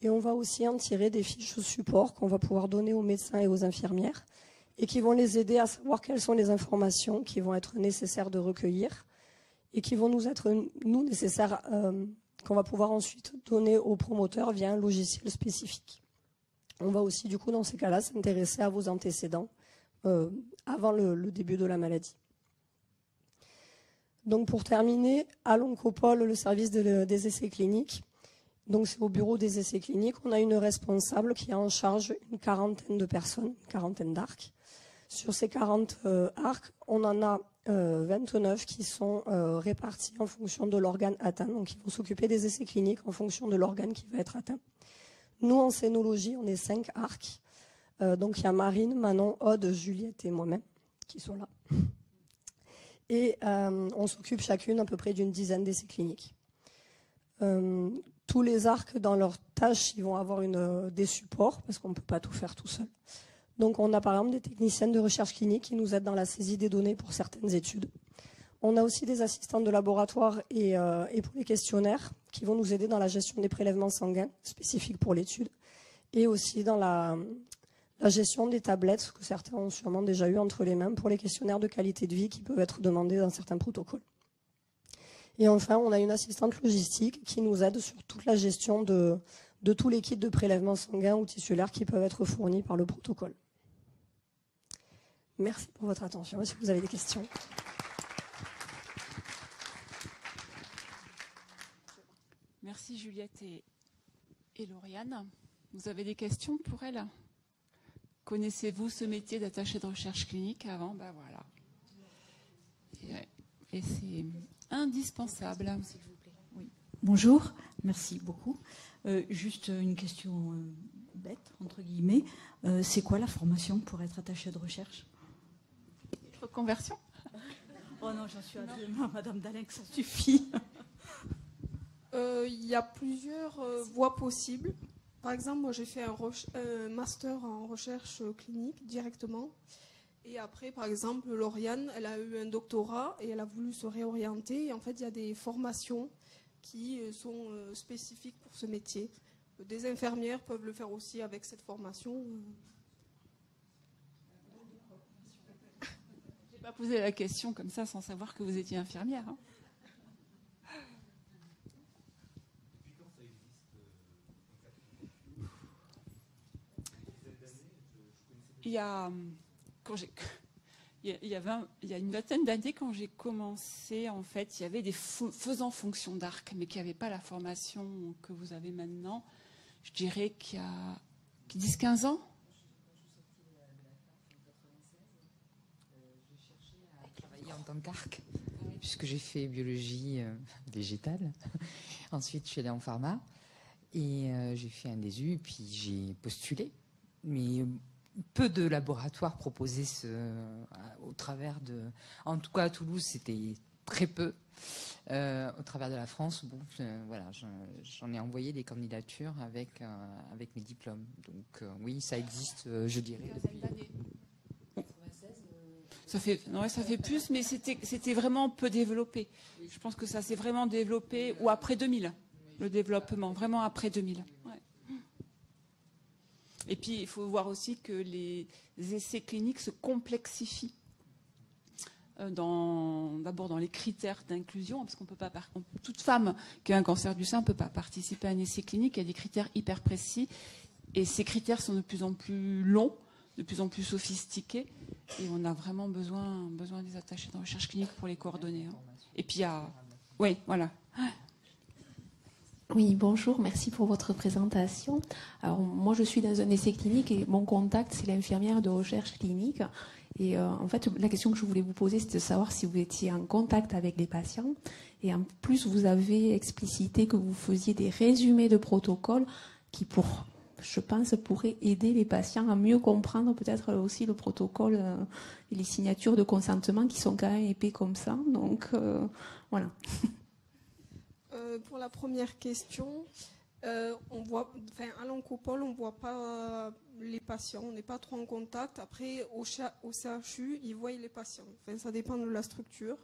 Et on va aussi en tirer des fiches support qu'on va pouvoir donner aux médecins et aux infirmières et qui vont les aider à savoir quelles sont les informations qui vont être nécessaires de recueillir et qui vont nous être nécessaires, qu'on va pouvoir ensuite donner aux promoteurs via un logiciel spécifique. On va aussi, du coup, dans ces cas-là, s'intéresser à vos antécédents avant le début de la maladie. Donc, pour terminer, à l'Oncopole, le service des essais cliniques, donc c'est au bureau des essais cliniques, on a une responsable qui a en charge une quarantaine de personnes, une quarantaine d'arcs. Sur ces 40 arcs, on en a 29 qui sont répartis en fonction de l'organe atteint, donc ils vont s'occuper des essais cliniques en fonction de l'organe qui va être atteint. Nous, en scénologie, on est 5 arcs. Donc, il y a Marine, Manon, Aude, Juliette et moi-même qui sont là. Et on s'occupe chacune à peu près d'une dizaine d'essais cliniques. Tous les arcs, dans leurs tâches, ils vont avoir des supports parce qu'on ne peut pas tout faire tout seul. Donc, on a par exemple des techniciennes de recherche clinique qui nous aident dans la saisie des données pour certaines études. On a aussi des assistantes de laboratoire et pour les questionnaires qui vont nous aider dans la gestion des prélèvements sanguins spécifiques pour l'étude et aussi dans la gestion des tablettes que certains ont sûrement déjà eu entre les mains pour les questionnaires de qualité de vie qui peuvent être demandés dans certains protocoles. Et enfin, on a une assistante logistique qui nous aide sur toute la gestion de tous les kits de prélèvements sanguins ou tissulaires qui peuvent être fournis par le protocole. Merci pour votre attention. Est-ce que vous avez des questions ? Merci Juliette et Lauriane. Vous avez des questions pour elle ? Connaissez-vous ce métier d'attaché de recherche clinique avant ? Ben voilà. Et c'est indispensable. S'il vous plaît. Oui. Bonjour, merci beaucoup. Juste une question bête, entre guillemets, c'est quoi la formation pour être attaché de recherche? Reconversion? Oh non, j'en suis absolument, Madame Daleng, ça suffit. Il y a plusieurs voies possibles. Par exemple, moi j'ai fait un master en recherche clinique directement. Et après, par exemple, Lauriane, elle a eu un doctorat et elle a voulu se réorienter. Et en fait, il y a des formations qui sont spécifiques pour ce métier. Des infirmières peuvent le faire aussi avec cette formation. Je n'ai pas posé la question comme ça sans savoir que vous étiez infirmière. Hein. Il y a une vingtaine d'années, quand j'ai commencé, en fait, il y avait des faisans fonction d'arc, mais qui n'avaient pas la formation que vous avez maintenant. Je dirais qu'il y a 10-15 ans. J'ai cherché à travailler en tant qu'arc, puisque j'ai fait biologie végétale. Ensuite, je suis allée en pharma et j'ai fait un DSU, puis j'ai postulé. Mais peu de laboratoires proposaient au travers de... En tout cas, à Toulouse, c'était très peu. Au travers de la France, bon, voilà, j'en ai envoyé des candidatures avec mes diplômes. Donc oui, ça existe, je dirais, depuis... Ça fait plus, mais c'était vraiment peu développé. Je pense que ça s'est vraiment développé, ou après 2000, le développement, vraiment après 2000. Ouais. Et puis, il faut voir aussi que les essais cliniques se complexifient. D'abord dans les critères d'inclusion, parce qu'on peut pas, toute femme qui a un cancer du sein ne peut pas participer à un essai clinique. Il y a des critères hyper précis, et ces critères sont de plus en plus longs, de plus en plus sophistiqués, et on a vraiment besoin des attachés de recherche clinique pour les coordonner. Hein. Et puis il y a, oui, voilà. Oui, bonjour, merci pour votre présentation. Alors, moi, je suis dans un essai clinique et mon contact, c'est l'infirmière de recherche clinique. Et en fait, la question que je voulais vous poser, c'est de savoir si vous étiez en contact avec les patients. Et en plus, vous avez explicité que vous faisiez des résumés de protocoles qui, je pense, pourraient aider les patients à mieux comprendre peut-être aussi le protocole et les signatures de consentement qui sont quand même épais comme ça. Donc, voilà. Pour la première question, à l'oncopole, on ne voit pas les patients, on n'est pas trop en contact. Après, au CHU, ils voient les patients. Enfin, ça dépend de la structure.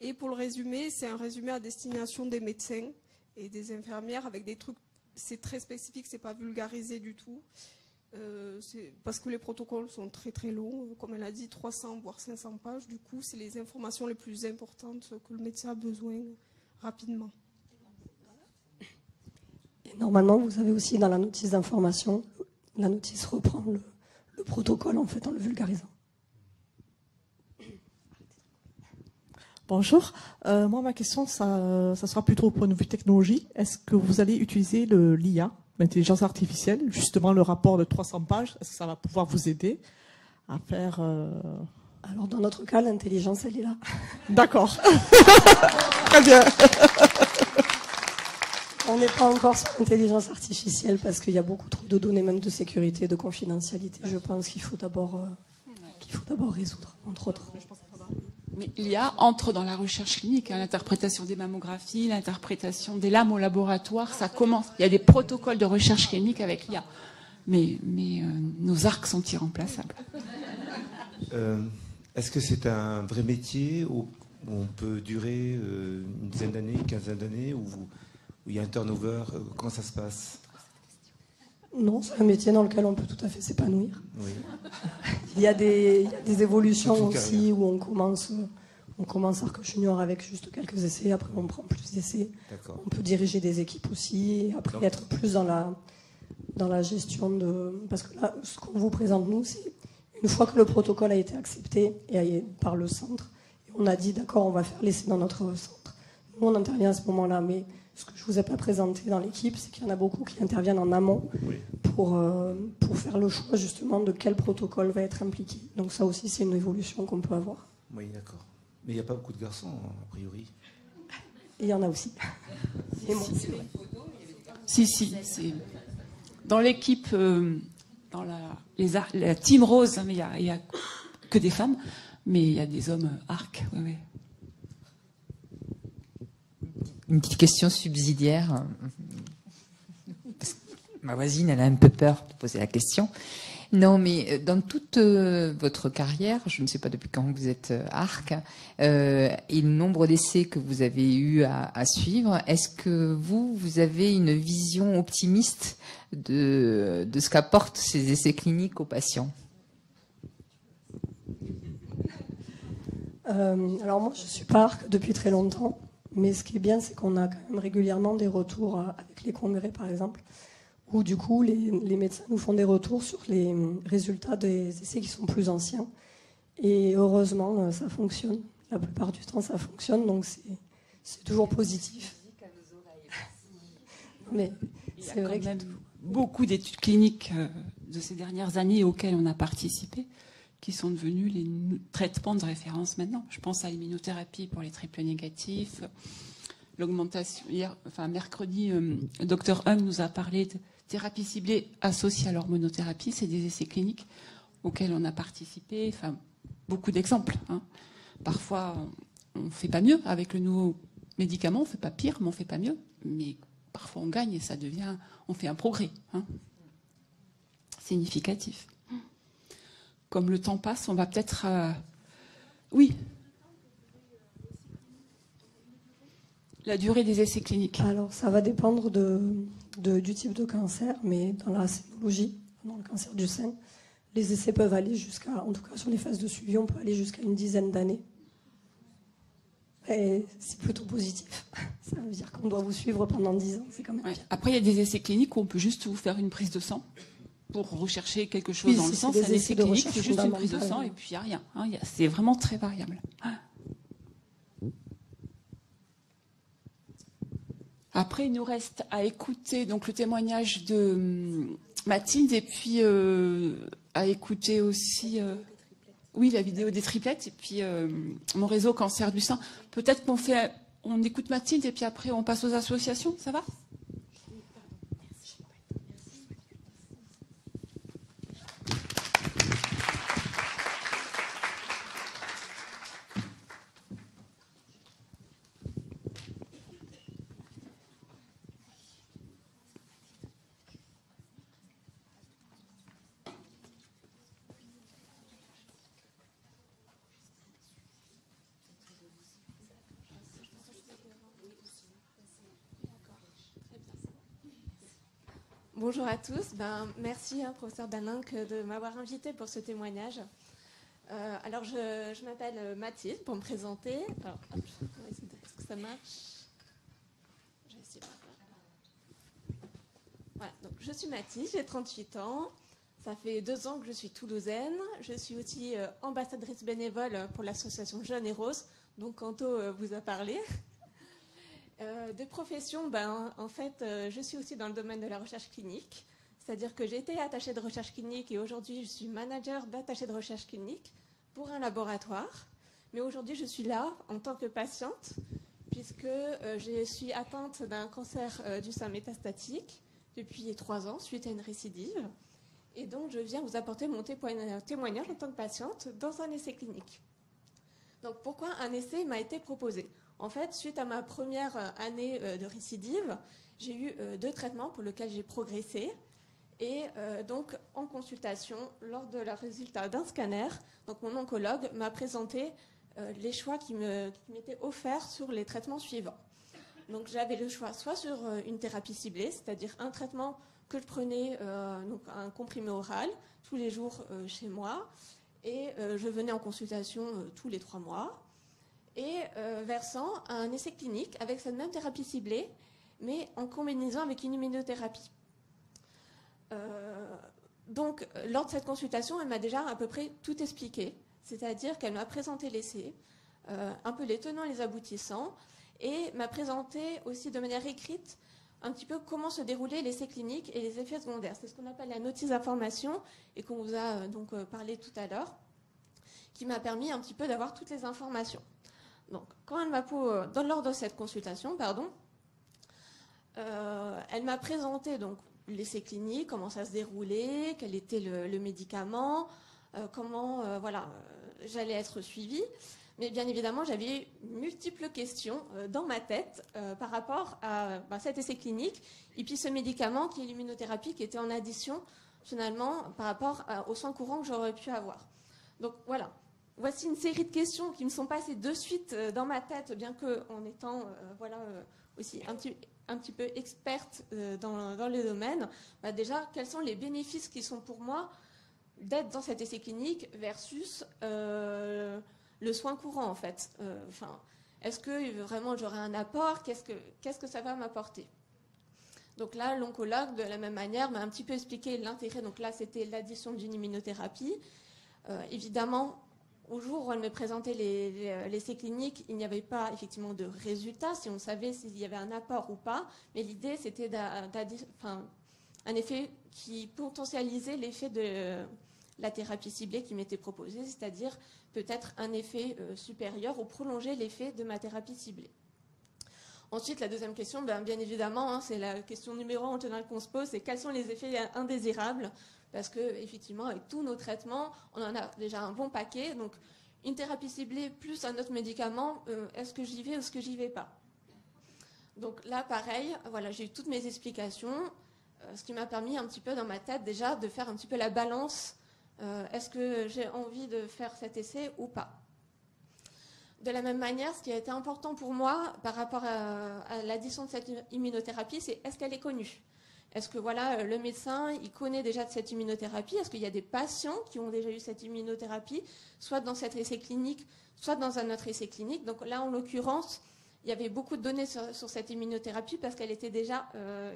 Et pour le résumé, c'est un résumé à destination des médecins et des infirmières avec des trucs, c'est très spécifique, c'est pas vulgarisé du tout. Parce que les protocoles sont très très longs, comme elle a dit, 300 voire 500 pages. Du coup, c'est les informations les plus importantes que le médecin a besoin rapidement. Et normalement, vous avez aussi dans la notice d'information, la notice reprend le protocole en fait en le vulgarisant. Bonjour. Moi, ma question, ça sera plutôt au point de vue technologie. Est-ce que vous allez utiliser l'IA, l'intelligence artificielle, justement le rapport de 300 pages? Est-ce que ça va pouvoir vous aider à faire... Alors, dans notre cas, l'intelligence, elle est là. D'accord. Très bien. On n'est pas encore sur l'intelligence artificielle parce qu'il y a beaucoup trop de données, même de sécurité, de confidentialité. Je pense qu'il faut d'abord résoudre, entre autres. Mais l'IA entre dans la recherche clinique, hein, l'interprétation des mammographies, l'interprétation des lames au laboratoire, ça commence. Il y a des protocoles de recherche clinique avec l'IA. Mais nos arcs sont irremplaçables. Est-ce que c'est un vrai métier où on peut durer une dizaine d'années, une quinzaine d'années, où il y a un turnover? Comment ça se passe? Non, c'est un métier dans lequel on peut tout à fait s'épanouir. Oui. Il y a des évolutions aussi où on commence arc junior avec juste quelques essais, après on prend plus d'essais. On peut diriger des équipes aussi, et après être plus dans la gestion de... Parce que là, ce qu'on vous présente, nous, c'est une fois que le protocole a été accepté par le centre, et on a dit, d'accord, on va faire l'essai dans notre centre. Nous, on intervient à ce moment-là, mais ce que je ne vous ai pas présenté dans l'équipe, c'est qu'il y en a beaucoup qui interviennent en amont pour faire le choix justement de quel protocole va être impliqué. Donc ça aussi, c'est une évolution qu'on peut avoir. Oui, d'accord. Mais il n'y a pas beaucoup de garçons, a priori. Et il y en a aussi. Si, dans l'équipe, dans la team rose, mais il y a que des femmes, mais il y a des hommes ARC. Ouais. Une petite question subsidiaire. Parce que ma voisine, elle a un peu peur de poser la question. Non, mais dans toute votre carrière, je ne sais pas depuis quand vous êtes ARC, et le nombre d'essais que vous avez eu à suivre, est-ce que vous avez une vision optimiste de ce qu'apportent ces essais cliniques aux patients? Alors moi, je ne suis pas ARC depuis très longtemps, mais ce qui est bien, c'est qu'on a quand même régulièrement des retours avec les congrès, par exemple, où du coup, les médecins nous font des retours sur les résultats des essais qui sont plus anciens. Et heureusement, ça fonctionne. La plupart du temps, ça fonctionne, donc c'est toujours positif. Mais c'est vrai que beaucoup d'études cliniques de ces dernières années auxquelles on a participé, qui sont devenus les traitements de référence maintenant. Je pense à l'immunothérapie pour les triples négatifs, l'augmentation. Mercredi, le docteur Hung nous a parlé de thérapie ciblée associée à l'hormonothérapie. C'est des essais cliniques auxquels on a participé. Enfin, beaucoup d'exemples. Hein. Parfois, on ne fait pas mieux avec le nouveau médicament. On ne fait pas pire, mais on ne fait pas mieux. Mais parfois, on gagne et ça devient... On fait un progrès. Hein. Significatif. Comme le temps passe, on va peut-être... Oui. La durée des essais cliniques. Alors, ça va dépendre du type de cancer, mais dans la sénologie, dans le cancer du sein, les essais peuvent aller jusqu'à, en tout cas sur les phases de suivi, on peut aller jusqu'à une dizaine d'années. Et c'est plutôt positif. Ça veut dire qu'on doit vous suivre pendant 10 ans. C'est quand même bien. Après, il y a des essais cliniques où on peut juste vous faire une prise de sang pour rechercher quelque chose dans le sang. C'est un essai clinique, c'est juste une prise de sang et puis il n'y a rien. Hein, c'est vraiment très variable. Après, il nous reste à écouter donc le témoignage de Mathilde et puis à écouter aussi la vidéo des triplettes et puis mon réseau cancer du sein. Peut-être on écoute Mathilde et puis après on passe aux associations, ça va ? Bonjour à tous. Merci, professeur Dalinck, de m'avoir invité pour ce témoignage. Alors, je m'appelle Mathilde, pour me présenter. Alors, hop, est-ce que ça marche? Je vais essayer. Voilà, donc, je suis Mathilde, j'ai 38 ans. Ça fait 2 ans que je suis toulousaine. Je suis aussi ambassadrice bénévole pour l'association Jeunes et Roses, dont Canto vous a parlé. De profession, en fait, je suis aussi dans le domaine de la recherche clinique. C'est-à-dire que j'ai été attachée de recherche clinique et aujourd'hui, je suis manager d'attaché de recherche clinique pour un laboratoire. Mais aujourd'hui, je suis là en tant que patiente puisque je suis atteinte d'un cancer du sein métastatique depuis 3 ans suite à une récidive. Et donc, je viens vous apporter mon témoignage en tant que patiente dans un essai clinique. Donc, pourquoi un essai m'a été proposé ? En fait, suite à ma première année de récidive, j'ai eu 2 traitements pour lesquels j'ai progressé. Et donc, en consultation, lors de la résultat d'un scanner, donc mon oncologue m'a présenté les choix qui m'étaient offerts sur les traitements suivants. Donc, j'avais le choix soit sur une thérapie ciblée, c'est-à-dire un traitement que je prenais, donc un comprimé oral, tous les jours chez moi. Et je venais en consultation tous les 3 mois. Et versant un essai clinique avec cette même thérapie ciblée, mais en combinaison avec une immunothérapie. Donc, lors de cette consultation, elle m'a déjà à peu près tout expliqué, c'est-à-dire qu'elle m'a présenté l'essai, un peu les tenants et les aboutissants, et m'a présenté aussi de manière écrite un petit peu comment se déroulait l'essai clinique et les effets secondaires. C'est ce qu'on appelle la notice d'information et qu'on vous a donc parlé tout à l'heure, qui m'a permis un petit peu d'avoir toutes les informations. Donc, quand elle m'a lors de cette consultation, elle m'a présenté donc l'essai clinique, comment ça se déroulait, quel était le médicament, comment j'allais être suivie. Mais bien évidemment, j'avais multiples questions dans ma tête par rapport à cet essai clinique et puis ce médicament qui est l'immunothérapie qui était en addition finalement par rapport aux soins courants que j'aurais pu avoir. Donc voilà, voici une série de questions qui me sont passées de suite dans ma tête, bien qu'en étant aussi un petit peu experte dans le domaine. Déjà, quels sont les bénéfices qui sont pour moi d'être dans cet essai clinique versus le soin courant en fait. Est-ce que vraiment j'aurai un apport? Qu'est-ce que ça va m'apporter? Donc là, l'oncologue, de la même manière, m'a un petit peu expliqué l'intérêt. Donc là, c'était l'addition d'une immunothérapie. Évidemment, au jour où elle me présentait l'essai clinique, il n'y avait pas effectivement de résultat, si on savait s'il y avait un apport ou pas. Mais l'idée, c'était un effet qui potentialisait l'effet de la thérapie ciblée qui m'était proposée, c'est-à-dire peut-être un effet supérieur ou prolonger l'effet de ma thérapie ciblée. Ensuite, la deuxième question, bien évidemment, c'est la question numéro 1 en général qu'on se pose, c'est quels sont les effets indésirables? Parce qu'effectivement, avec tous nos traitements, on en a déjà un bon paquet. Donc, une thérapie ciblée plus un autre médicament, est-ce que j'y vais ou est-ce que j'y vais pas? Donc là, pareil, voilà, j'ai eu toutes mes explications, ce qui m'a permis un petit peu dans ma tête déjà de faire un petit peu la balance. Est-ce que j'ai envie de faire cet essai ou pas? De la même manière, ce qui a été important pour moi par rapport à l'addition de cette immunothérapie, c'est est-ce qu'elle est connue? Est-ce que le médecin, il connaît déjà de cette immunothérapie? Est-ce qu'il y a des patients qui ont déjà eu cette immunothérapie, soit dans cet essai clinique, soit dans un autre essai clinique? Donc là, en l'occurrence, il y avait beaucoup de données sur cette immunothérapie parce qu'elle était déjà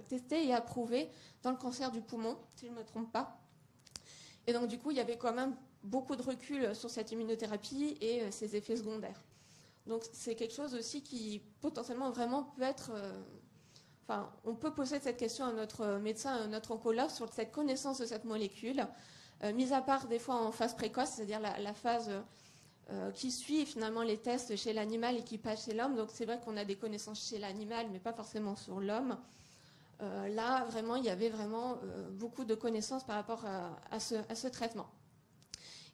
testée et approuvée dans le cancer du poumon, si je ne me trompe pas. Et donc, du coup, il y avait quand même beaucoup de recul sur cette immunothérapie et ses effets secondaires. Donc, c'est quelque chose aussi qui, potentiellement, vraiment peut être... on peut poser cette question à notre médecin, à notre oncologue, sur cette connaissance de cette molécule, mis à part des fois en phase précoce, c'est-à-dire la phase qui suit finalement les tests chez l'animal et qui passe chez l'homme. Donc, c'est vrai qu'on a des connaissances chez l'animal, mais pas forcément sur l'homme. Là, vraiment, il y avait vraiment beaucoup de connaissances par rapport à ce traitement.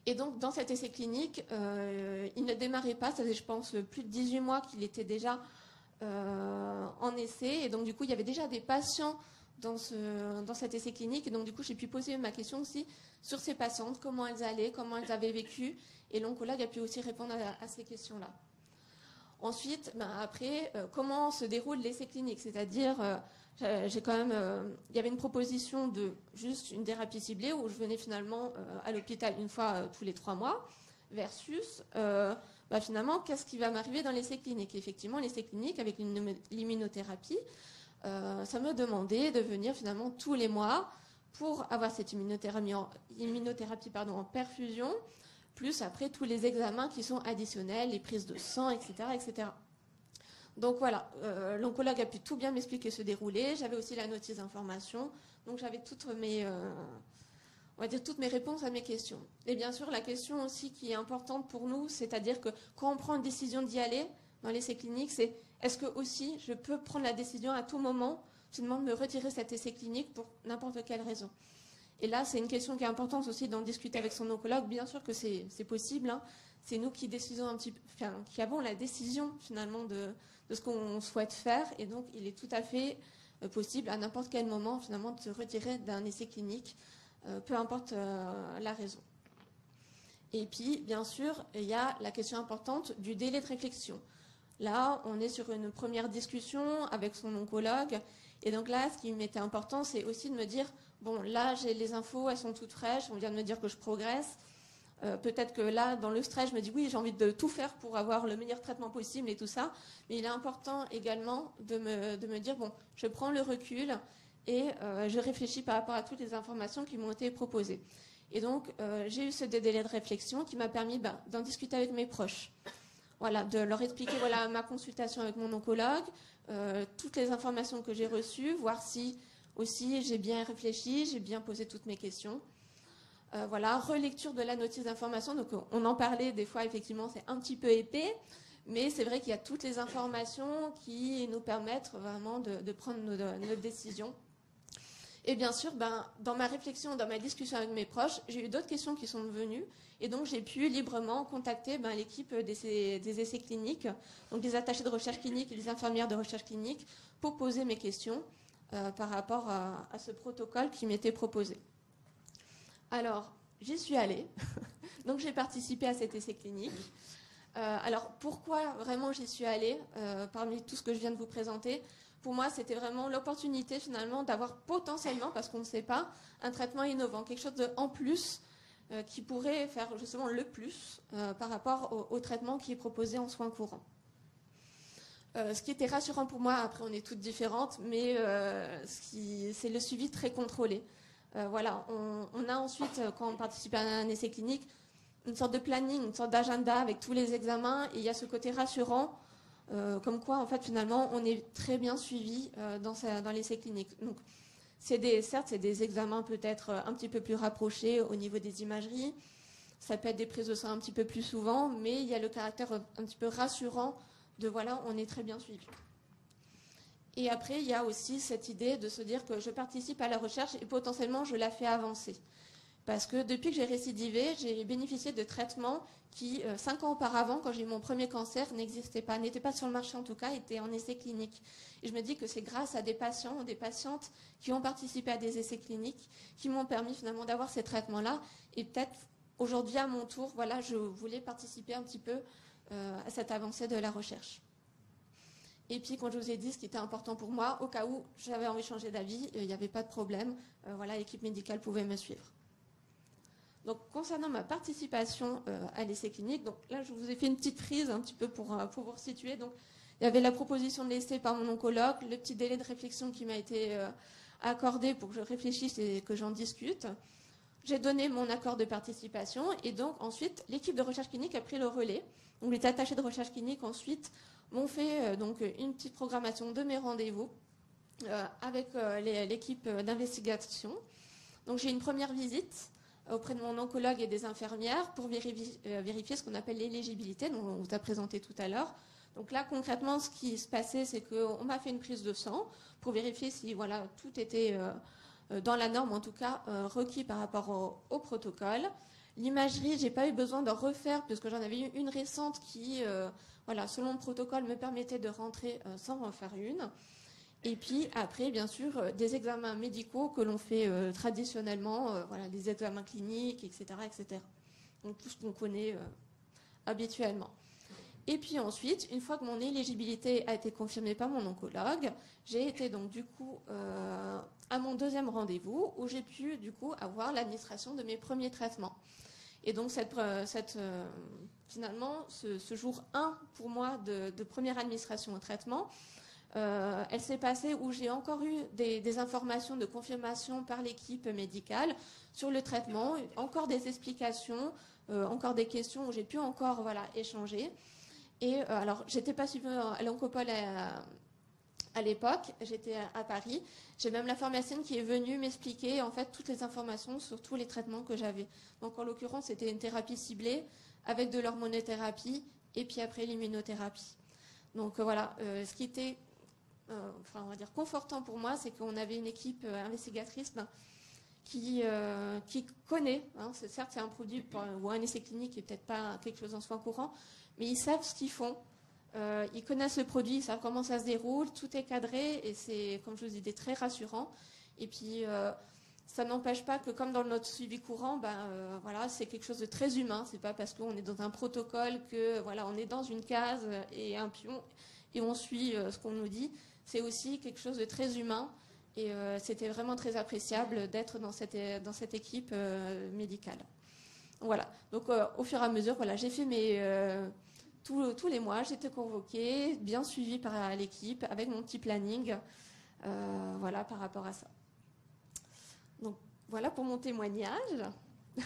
Et donc, dans cet essai clinique, il ne démarrait pas, ça faisait, je pense, plus de 18 mois qu'il était déjà en essai. Et donc, du coup, il y avait déjà des patients dans cet essai clinique. Et donc, du coup, j'ai pu poser ma question aussi sur ces patientes, comment elles allaient, comment elles avaient vécu. Et l'oncologue a pu aussi répondre à ces questions-là. Ensuite, après, comment se déroule l'essai clinique? C'est-à-dire... j'ai quand même, il y avait une proposition de juste une thérapie ciblée où je venais finalement à l'hôpital une fois tous les 3 mois versus finalement qu'est-ce qui va m'arriver dans l'essai clinique. Et effectivement, l'essai clinique avec l'immunothérapie, ça me demandait de venir finalement tous les mois pour avoir cette immunothérapie en perfusion, plus après tous les examens qui sont additionnels, les prises de sang, etc., etc. Donc voilà, l'oncologue a pu tout bien m'expliquer ce déroulé. J'avais aussi la notice d'information. Donc j'avais toutes mes réponses à mes questions. Et bien sûr, la question aussi qui est importante pour nous, c'est-à-dire que quand on prend une décision d'y aller dans l'essai clinique, c'est est-ce que aussi je peux prendre la décision à tout moment, finalement, de me retirer cet essai clinique pour n'importe quelle raison. Et là, c'est une question qui est importante aussi d'en discuter avec son oncologue. Bien sûr que c'est possible. Hein. C'est nous qui décidons qui avons la décision finalement de ce qu'on souhaite faire. Et donc, il est tout à fait possible à n'importe quel moment finalement de se retirer d'un essai clinique, peu importe la raison. Et puis, bien sûr, il y a la question importante du délai de réflexion. Là, on est sur une première discussion avec son oncologue. Et donc là, ce qui m'était important, c'est aussi de me dire, bon, là, j'ai les infos, elles sont toutes fraîches, on vient de me dire que je progresse. Peut-être que là, dans le stress, je me dis, oui, j'ai envie de tout faire pour avoir le meilleur traitement possible et tout ça. Mais il est important également de me dire, bon, je prends le recul et je réfléchis par rapport à toutes les informations qui m'ont été proposées. Et donc, j'ai eu ce délai de réflexion qui m'a permis d'en discuter avec mes proches. Voilà, de leur expliquer ma consultation avec mon oncologue, toutes les informations que j'ai reçues, voir si aussi j'ai bien réfléchi, j'ai bien posé toutes mes questions. Relecture de la notice d'information. Donc, on en parlait des fois, effectivement, c'est un petit peu épais, mais c'est vrai qu'il y a toutes les informations qui nous permettent vraiment de prendre nos décisions. Et bien sûr, dans ma réflexion, dans ma discussion avec mes proches, j'ai eu d'autres questions qui sont venues. Et donc, j'ai pu librement contacter l'équipe des essais cliniques, donc des attachés de recherche clinique et des infirmières de recherche clinique, pour poser mes questions par rapport à ce protocole qui m'était proposé. Alors, j'y suis allée. Donc, j'ai participé à cet essai clinique. Alors, pourquoi vraiment j'y suis allée, parmi tout ce que je viens de vous présenter? Pour moi, c'était vraiment l'opportunité finalement d'avoir potentiellement, parce qu'on ne sait pas, un traitement innovant, quelque chose en plus qui pourrait faire justement le plus par rapport au traitement qui est proposé en soins courants. Ce qui était rassurant pour moi, après on est toutes différentes, mais c'est le suivi très contrôlé. Voilà, on a ensuite, quand on participe à un essai clinique, une sorte de planning, une sorte d'agenda avec tous les examens, et il y a ce côté rassurant, comme quoi, en fait, finalement, on est très bien suivi dans l'essai clinique. Donc, certes, c'est des examens peut-être un petit peu plus rapprochés au niveau des imageries. Ça peut être des prises de sang un petit peu plus souvent, mais il y a le caractère un petit peu rassurant de, voilà, on est très bien suivi. Et après, il y a aussi cette idée de se dire que je participe à la recherche et potentiellement, je la fais avancer. Parce que depuis que j'ai récidivé, j'ai bénéficié de traitements qui, 5 ans auparavant, quand j'ai eu mon premier cancer, n'existaient pas, n'étaient pas sur le marché en tout cas, étaient en essai clinique. Et je me dis que c'est grâce à des patients ou des patientes qui ont participé à des essais cliniques qui m'ont permis finalement d'avoir ces traitements-là. Et peut-être aujourd'hui, à mon tour, voilà, je voulais participer un petit peu à cette avancée de la recherche. Et puis, quand je vous ai dit ce qui était important pour moi, au cas où j'avais envie de changer d'avis, il n'y avait pas de problème. Voilà, l'équipe médicale pouvait me suivre. Donc, concernant ma participation à l'essai clinique, donc là, je vous ai fait une petite frise un petit peu pour vous situer. Donc, il y avait la proposition de l'essai par mon oncologue, le petit délai de réflexion qui m'a été accordé pour que je réfléchisse et que j'en discute. J'ai donné mon accord de participation et donc ensuite, l'équipe de recherche clinique a pris le relais. Donc, les attachés de recherche clinique ensuite m'ont fait donc une petite programmation de mes rendez-vous avec l'équipe d'investigation. Donc, j'ai une première visite auprès de mon oncologue et des infirmières pour vérifier ce qu'on appelle l'éligibilité, dont on vous a présenté tout à l'heure. Donc là, concrètement, ce qui se passait, c'est qu'on m'a fait une prise de sang pour vérifier si voilà, tout était dans la norme, en tout cas requis par rapport au protocole. L'imagerie, je n'ai pas eu besoin de refaire, puisque j'en avais eu une récente qui, voilà, selon le protocole, me permettait de rentrer sans en faire une. Et puis après, bien sûr, des examens médicaux que l'on fait traditionnellement, voilà, des examens cliniques, etc., etc. Donc tout ce qu'on connaît habituellement. Et puis ensuite, une fois que mon éligibilité a été confirmée par mon oncologue, j'ai été donc du coup à mon deuxième rendez-vous où j'ai pu du coup avoir l'administration de mes premiers traitements. Et donc finalement, ce jour 1 pour moi de première administration au traitement, elle s'est passée où j'ai encore eu des informations de confirmation par l'équipe médicale sur le traitement, encore des explications, encore des questions où j'ai pu encore échanger. Et alors, j'étais pas suivie à l'Oncopole à l'époque, j'étais à Paris. J'ai même la pharmacienne qui est venue m'expliquer en fait toutes les informations sur tous les traitements que j'avais. Donc en l'occurrence, c'était une thérapie ciblée avec de l'hormonothérapie et puis après l'immunothérapie. Donc voilà, ce qui était on va dire confortant pour moi, c'est qu'on avait une équipe investigatrice qui connaît, certes c'est un produit ou un essai clinique qui n'est peut-être pas quelque chose en soins courants, mais ils savent ce qu'ils font, ils connaissent le produit, ils savent comment ça se déroule, tout est cadré et c'est, comme je vous disais, très rassurant. Et puis ça n'empêche pas que comme dans notre suivi courant, voilà, c'est quelque chose de très humain, c'est pas parce qu'on est dans un protocole que voilà, on est dans une case et un pion et on suit ce qu'on nous dit. C'est aussi quelque chose de très humain et c'était vraiment très appréciable d'être dans cette équipe médicale. Voilà. Donc au fur et à mesure, voilà, j'ai fait tous les mois, j'étais convoquée, bien suivie par l'équipe avec mon petit planning, voilà, par rapport à ça. Donc voilà pour mon témoignage. Je ne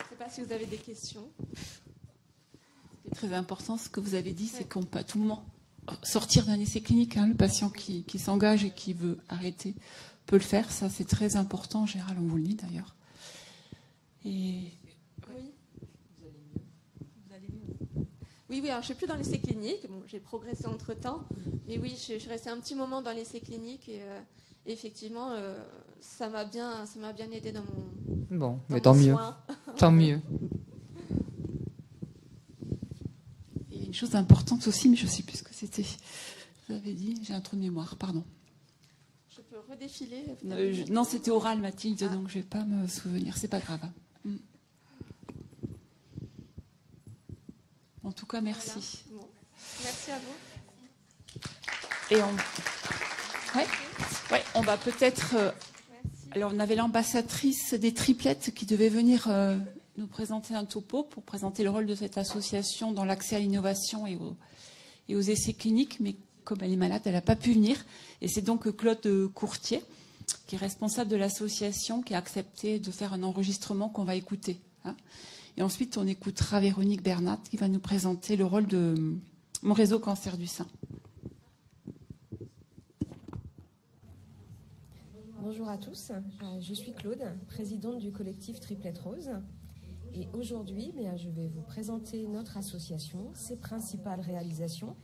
sais pas si vous avez des questions. Très important, ce que vous avez dit, c'est qu'on peut à tout moment sortir d'un essai clinique. Le patient qui s'engage et qui veut arrêter peut le faire. Ça, c'est très important. En général, on vous le dit d'ailleurs. Et oui. Vous allez mieux. Oui, alors je suis plus dans l'essai clinique. Bon, j'ai progressé entre-temps. Mais oui, je suis restée un petit moment dans l'essai clinique et effectivement, ça m'a bien aidé dans mon Bon, mais mon tant mieux. soin. Tant mieux. Il y a une chose importante aussi, mais je ne sais plus ce que c'était. Vous avez dit, j'ai un trou de mémoire, pardon. Je peux redéfiler. Non, c'était oral, Mathilde, donc je ne vais pas me souvenir. C'est pas grave. En tout cas, merci. Voilà. Bon. Merci à vous. Et on va peut-être. Alors, on avait l'ambassadrice des triplettes qui devait venir nous présenter un topo pour présenter le rôle de cette association dans l'accès à l'innovation et aux essais cliniques, mais comme elle est malade, elle n'a pas pu venir. Et c'est donc Claude Courtier, qui est responsable de l'association, qui a accepté de faire un enregistrement qu'on va écouter. Et ensuite, on écoutera Véronique Bernat, qui va nous présenter le rôle de Mon réseau cancer du sein. Bonjour à tous, je suis Claude, présidente du collectif Triplette Rose. Et aujourd'hui, je vais vous présenter notre association, ses principales réalisations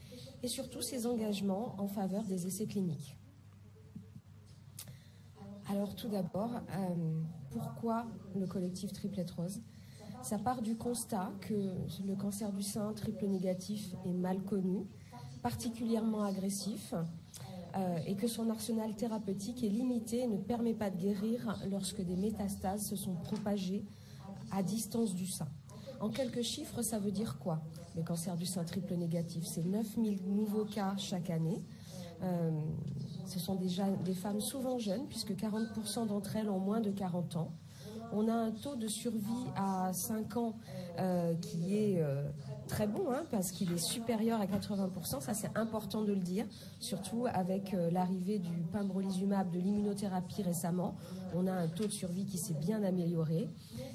et surtout ses engagements en faveur des essais cliniques. Alors tout d'abord, pourquoi le collectif Triplette Rose ? Ça part du constat que le cancer du sein triple négatif est mal connu, particulièrement agressif, et que son arsenal thérapeutique est limité et ne permet pas de guérir lorsque des métastases se sont propagées à distance du sein. En quelques chiffres, ça veut dire quoi? Le cancer du sein triple négatif, c'est 9000 nouveaux cas chaque année. Ce sont déjà des femmes souvent jeunes, puisque 40% d'entre elles ont moins de 40 ans. On a un taux de survie à 5 ans qui est très bon, parce qu'il est supérieur à 80%. Ça, c'est important de le dire, surtout avec l'arrivée du pembrolizumab, de l'immunothérapie récemment. On a un taux de survie qui s'est bien amélioré.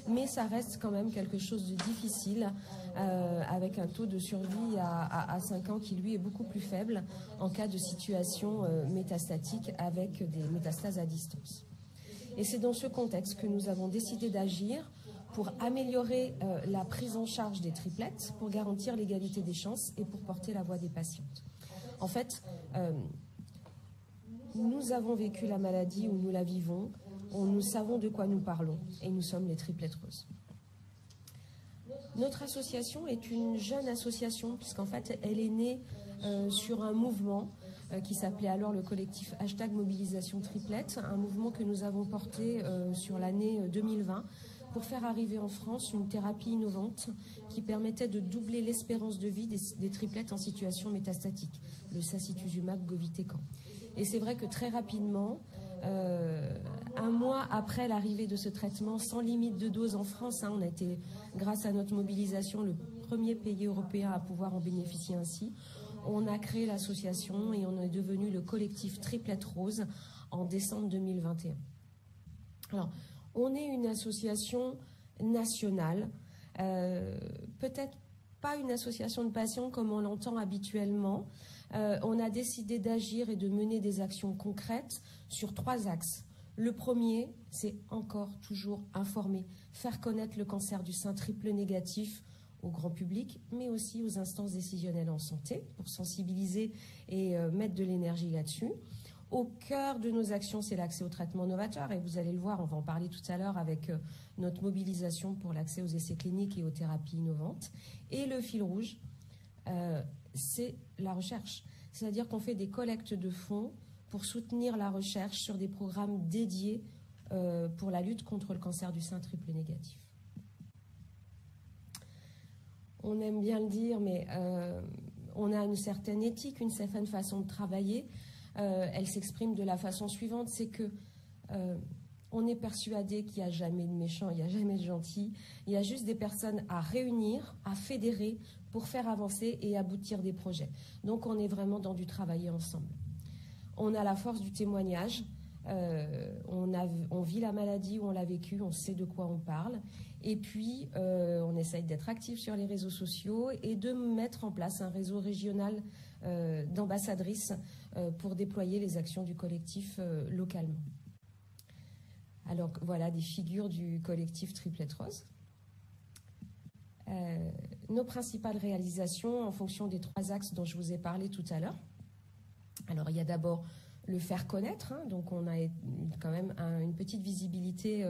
Mais ça reste quand même quelque chose de difficile, avec un taux de survie à 5 ans qui, lui, est beaucoup plus faible en cas de situation métastatique avec des métastases à distance. Et c'est dans ce contexte que nous avons décidé d'agir pour améliorer la prise en charge des triplettes, pour garantir l'égalité des chances et pour porter la voix des patientes. En fait, nous avons vécu la maladie ou nous la vivons, nous savons de quoi nous parlons et nous sommes les Triplettes Roses. Notre association est une jeune association puisqu'en fait elle est née sur un mouvement qui s'appelait alors le collectif #mobilisation triplette, un mouvement que nous avons porté sur l'année 2020 pour faire arriver en France une thérapie innovante qui permettait de doubler l'espérance de vie des triplettes en situation métastatique, le sacituzumab govitecan. Et c'est vrai que très rapidement, un mois après l'arrivée de ce traitement sans limite de dose en France, on a été, grâce à notre mobilisation, le premier pays européen à pouvoir en bénéficier ainsi. On a créé l'association et on est devenu le collectif Triplette Rose en décembre 2021. Alors, on est une association nationale, peut-être pas une association de patients comme on l'entend habituellement. On a décidé d'agir et de mener des actions concrètes sur 3 axes. Le premier, c'est encore toujours informer, faire connaître le cancer du sein triple négatif au grand public, mais aussi aux instances décisionnelles en santé, pour sensibiliser et mettre de l'énergie là-dessus. Au cœur de nos actions, c'est l'accès au traitement novateur, et vous allez le voir, on va en parler tout à l'heure avec notre mobilisation pour l'accès aux essais cliniques et aux thérapies innovantes. Et le fil rouge, c'est la recherche. C'est-à-dire qu'on fait des collectes de fonds pour soutenir la recherche sur des programmes dédiés pour la lutte contre le cancer du sein triple négatif. On aime bien le dire, mais on a une certaine éthique, une certaine façon de travailler. Elle s'exprime de la façon suivante, c'est que on est persuadé qu'il n'y a jamais de méchants, il n'y a jamais de gentils. Il y a juste des personnes à réunir, à fédérer pour faire avancer et aboutir des projets. Donc on est vraiment dans du travailler ensemble. On a la force du témoignage. On vit la maladie, on l'a vécue, on sait de quoi on parle. Et puis, on essaye d'être actif sur les réseaux sociaux et de mettre en place un réseau régional d'ambassadrices pour déployer les actions du collectif localement. Alors, voilà des figures du collectif Triplette Rose. nos principales réalisations en fonction des 3 axes dont je vous ai parlé tout à l'heure. Alors, il y a d'abord le faire connaître, hein, donc on a quand même une petite visibilité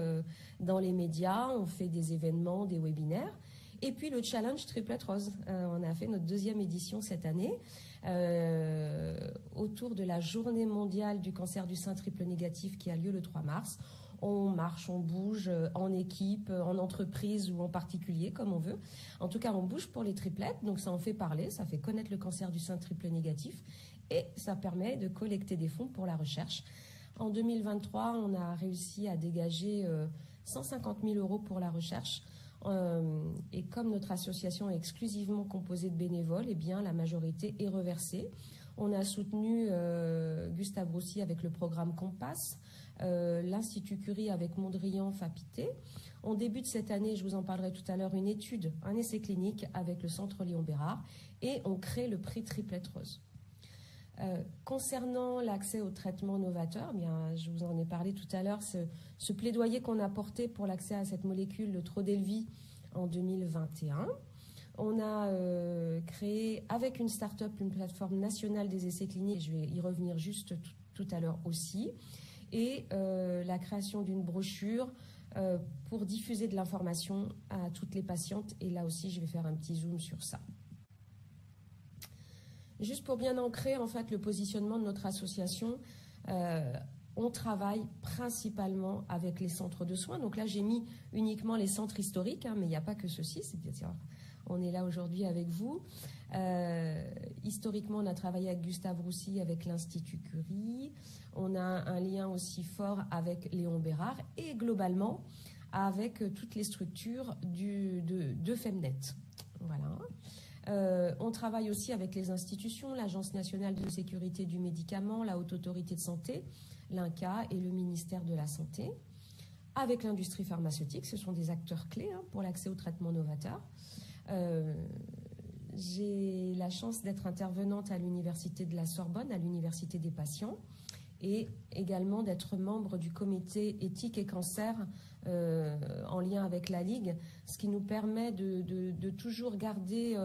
dans les médias, on fait des événements, des webinaires. Et puis le challenge Triplet Rose, on a fait notre 2e édition cette année autour de la journée mondiale du cancer du sein triple négatif qui a lieu le 3 mars. On marche, on bouge en équipe, en entreprise ou en particulier, comme on veut. En tout cas, on bouge pour les triplettes, donc ça en fait parler, ça fait connaître le cancer du sein triple négatif et ça permet de collecter des fonds pour la recherche. En 2023, on a réussi à dégager 150 000 € pour la recherche. Et comme notre association est exclusivement composée de bénévoles, eh bien, la majorité est reversée. On a soutenu Gustave Roussy avec le programme Compass, l'Institut Curie avec Mondrian Fapité. On débute cette année, je vous en parlerai tout à l'heure, une étude, un essai clinique avec le Centre Léon Bérard et on crée le prix Triplet Rose. Concernant l'accès au traitement novateur, bien, je vous en ai parlé tout à l'heure, ce plaidoyer qu'on a porté pour l'accès à cette molécule, le Trodelvy, en 2021. On a créé avec une start-up une plateforme nationale des essais cliniques, je vais y revenir juste tout à l'heure aussi, et la création d'une brochure pour diffuser de l'information à toutes les patientes, et là aussi je vais faire un petit zoom sur ça. Juste pour bien ancrer en fait le positionnement de notre association, on travaille principalement avec les centres de soins. Donc là, j'ai mis uniquement les centres historiques, hein, mais il n'y a pas que ceci. On est là aujourd'hui avec vous. Historiquement, on a travaillé avec Gustave Roussy, avec l'Institut Curie. On a un lien aussi fort avec Léon Bérard et globalement avec toutes les structures de Femnet. Voilà. On travaille aussi avec les institutions, l'Agence nationale de sécurité du médicament, la Haute Autorité de Santé, l'INCa et le ministère de la Santé. Avec l'industrie pharmaceutique, ce sont des acteurs clés hein, pour l'accès aux traitements novateurs. J'ai la chance d'être intervenante à l'Université de la Sorbonne, à l'Université des patients, et également d'être membre du comité éthique et cancer en lien avec la Ligue, ce qui nous permet de toujours garder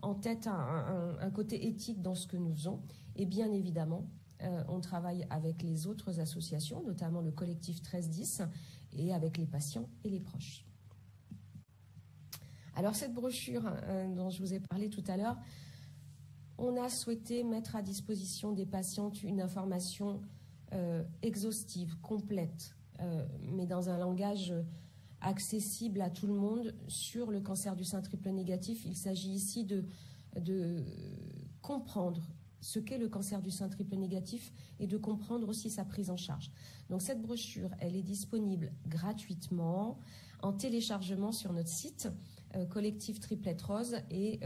en tête un côté éthique dans ce que nous faisons. Et bien évidemment, on travaille avec les autres associations, notamment le collectif 1310, et avec les patients et les proches. Alors cette brochure dont je vous ai parlé tout à l'heure, on a souhaité mettre à disposition des patientes une information exhaustive, complète, mais dans un langage accessible à tout le monde sur le cancer du sein triple négatif. Il s'agit ici de comprendre ce qu'est le cancer du sein triple négatif et de comprendre aussi sa prise en charge. Donc cette brochure, elle est disponible gratuitement en téléchargement sur notre site collectif Triplet Rose et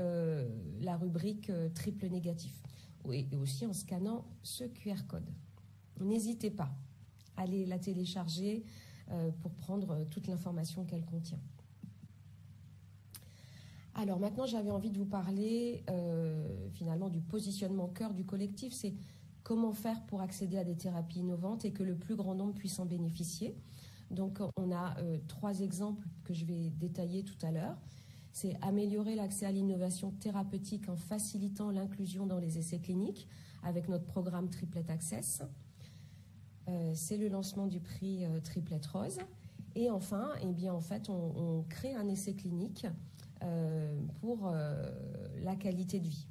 la rubrique triple négatif, et aussi en scannant ce QR code. N'hésitez pas à aller la télécharger pour prendre toute l'information qu'elle contient. Alors maintenant, j'avais envie de vous parler finalement du positionnement au cœur du collectif. C'est comment faire pour accéder à des thérapies innovantes et que le plus grand nombre puisse en bénéficier. Donc on a 3 exemples que je vais détailler tout à l'heure. C'est améliorer l'accès à l'innovation thérapeutique en facilitant l'inclusion dans les essais cliniques avec notre programme Triplet Access. C'est le lancement du prix Triplet Rose. Et enfin, eh bien, en fait, on crée un essai clinique pour la qualité de vie.